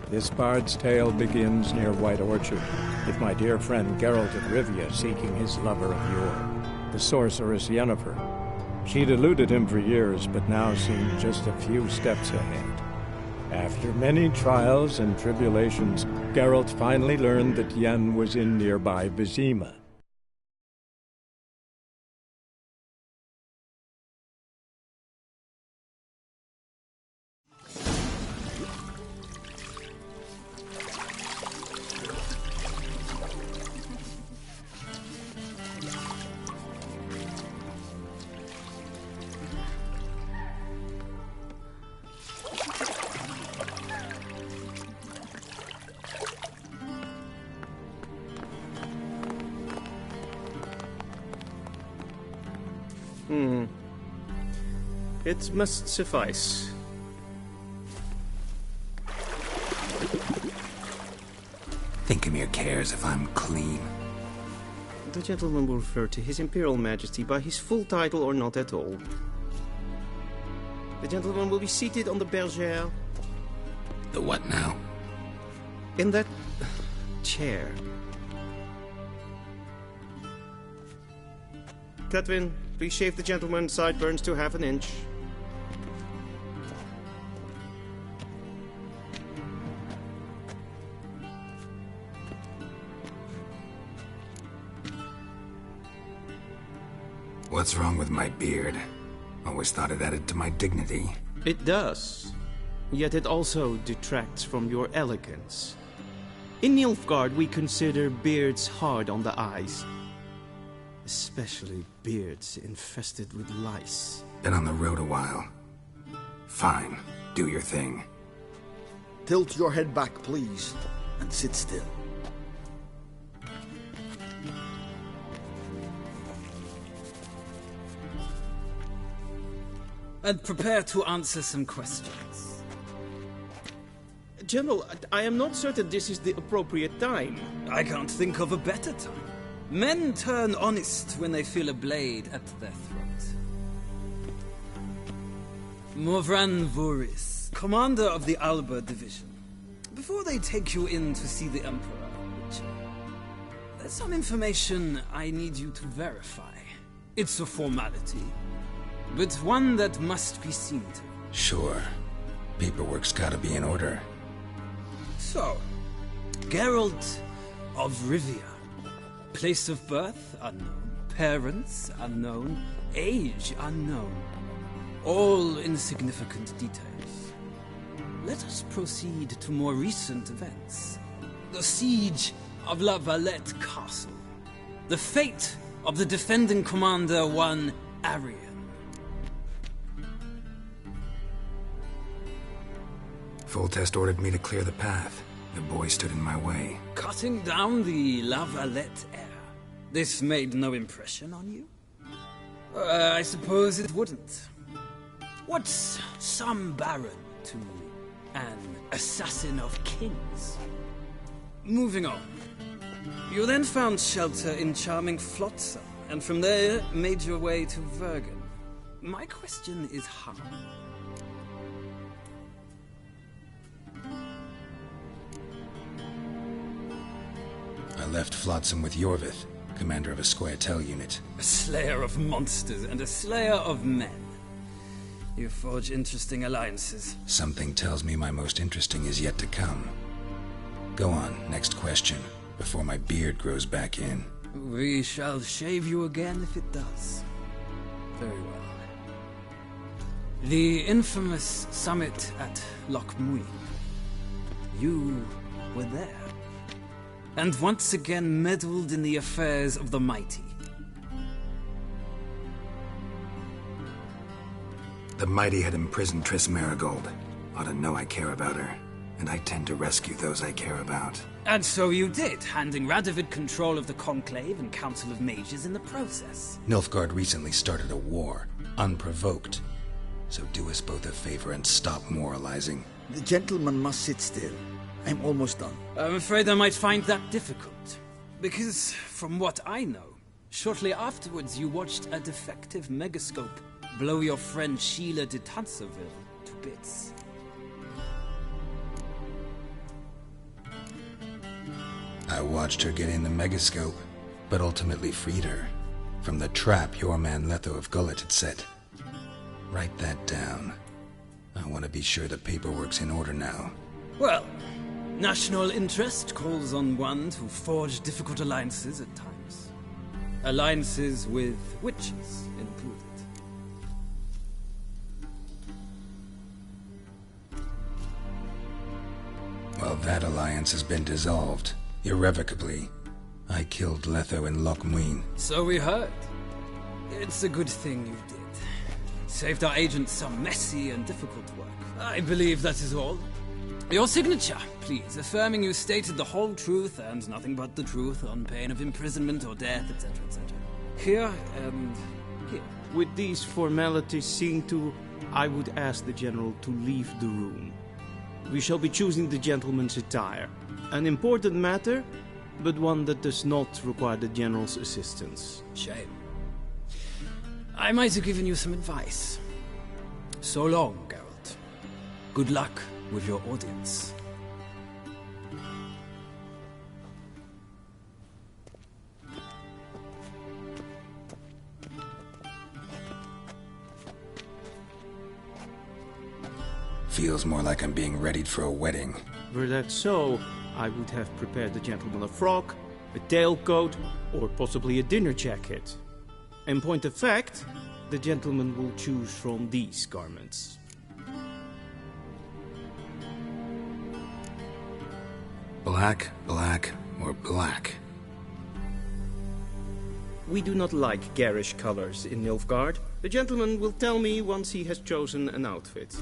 U: This bard's tale begins near White Orchard, with my dear friend Geralt of Rivia seeking his lover of yore, the sorceress Yennefer. She'd eluded him for years, but now seemed just a few steps ahead. After many trials and tribulations, Geralt finally learned that Yen was in nearby Vizima.
G: It must suffice.
A: Thinkamere cares if I'm clean.
G: The gentleman will refer to His Imperial Majesty by his full title or not at all. The gentleman will be seated on the bergère.
A: The what now?
G: In that chair. Catwin, please shave the gentleman's sideburns to half an inch.
A: What's wrong with my beard? Always thought it added to my dignity.
G: It does. Yet it also detracts from your elegance. In Nilfgaard, we consider beards hard on the eyes. Especially beards infested with lice.
A: Been on the road a while. Fine. Do your thing.
T: Tilt your head back, please, and sit still.
D: And prepare to answer some questions.
G: General, I am not certain this is the appropriate time.
D: I can't think of a better time. Men turn honest when they feel a blade at their throat. Morvran Voorhis, commander of the Alba Division. Before they take you in to see the Emperor, there's some information I need you to verify. It's a formality, but one that must be seen to.
A: Sure. Paperwork's gotta be in order.
D: So, Geralt of Rivia. Place of birth, unknown. Parents, unknown. Age, unknown. All insignificant details. Let us proceed to more recent events. The siege of La Valette Castle. The fate of the defending commander, one Arian.
A: Foltest ordered me to clear the path. The boy stood in my way.
D: Cutting down the La Valette heir. This made no impression on you? I suppose it wouldn't. What's some baron to an assassin of kings? Moving on. You then found shelter in charming Flotsam, and from there made your way to Vergen. My question is how?
A: I left Flotsam with Yorvith, commander of a Scoia'tael unit.
D: A slayer of monsters and a slayer of men. You forge interesting alliances.
A: Something tells me my most interesting is yet to come. Go on, next question, before my beard grows back in.
D: We shall shave you again if it does. Very well. The infamous summit at Loch Muin. You were there. And once again meddled in the affairs of the mighty.
A: The mighty had imprisoned Triss Merigold. Ought to know I care about her, and I tend to rescue those I care about.
D: And so you did, handing Radovid control of the Conclave and Council of Mages in the process.
A: Nilfgaard recently started a war, unprovoked. So do us both a favor and stop moralizing.
T: The gentleman must sit still. I'm almost done.
D: I'm afraid I might find that difficult. Because, from what I know, shortly afterwards you watched a defective megascope blow your friend Sheila de Tanserville to bits.
A: I watched her get in the megascope, but ultimately freed her from the trap your man Letho of Gullet had set. Write that down. I want to be sure the paperwork's in order now.
D: Well, national interest calls on one to forge difficult alliances at times. Alliances with witches included.
A: Well, that alliance has been dissolved, irrevocably. I killed Letho in Loch Muin.
D: So we heard. It's a good thing you did. Saved our agents some messy and difficult work. I believe that is all. Your signature, please, affirming you stated the whole truth and nothing but the truth on pain of imprisonment or death, etc., etc. Here and here.
G: With these formalities seen to, I would ask the General to leave the room. We shall be choosing the gentleman's attire. An important matter, but one that does not require the General's assistance.
D: Shame. I might have given you some advice. So long, Geralt. Good luck with your audience.
A: Feels more like I'm being readied for a wedding.
G: Were that so, I would have prepared the gentleman a frock, a tailcoat, or possibly a dinner jacket. In point of fact, the gentleman will choose from these garments.
A: Black, black, or black?
G: We do not like garish colors in Nilfgaard. The gentleman will tell me once he has chosen an outfit.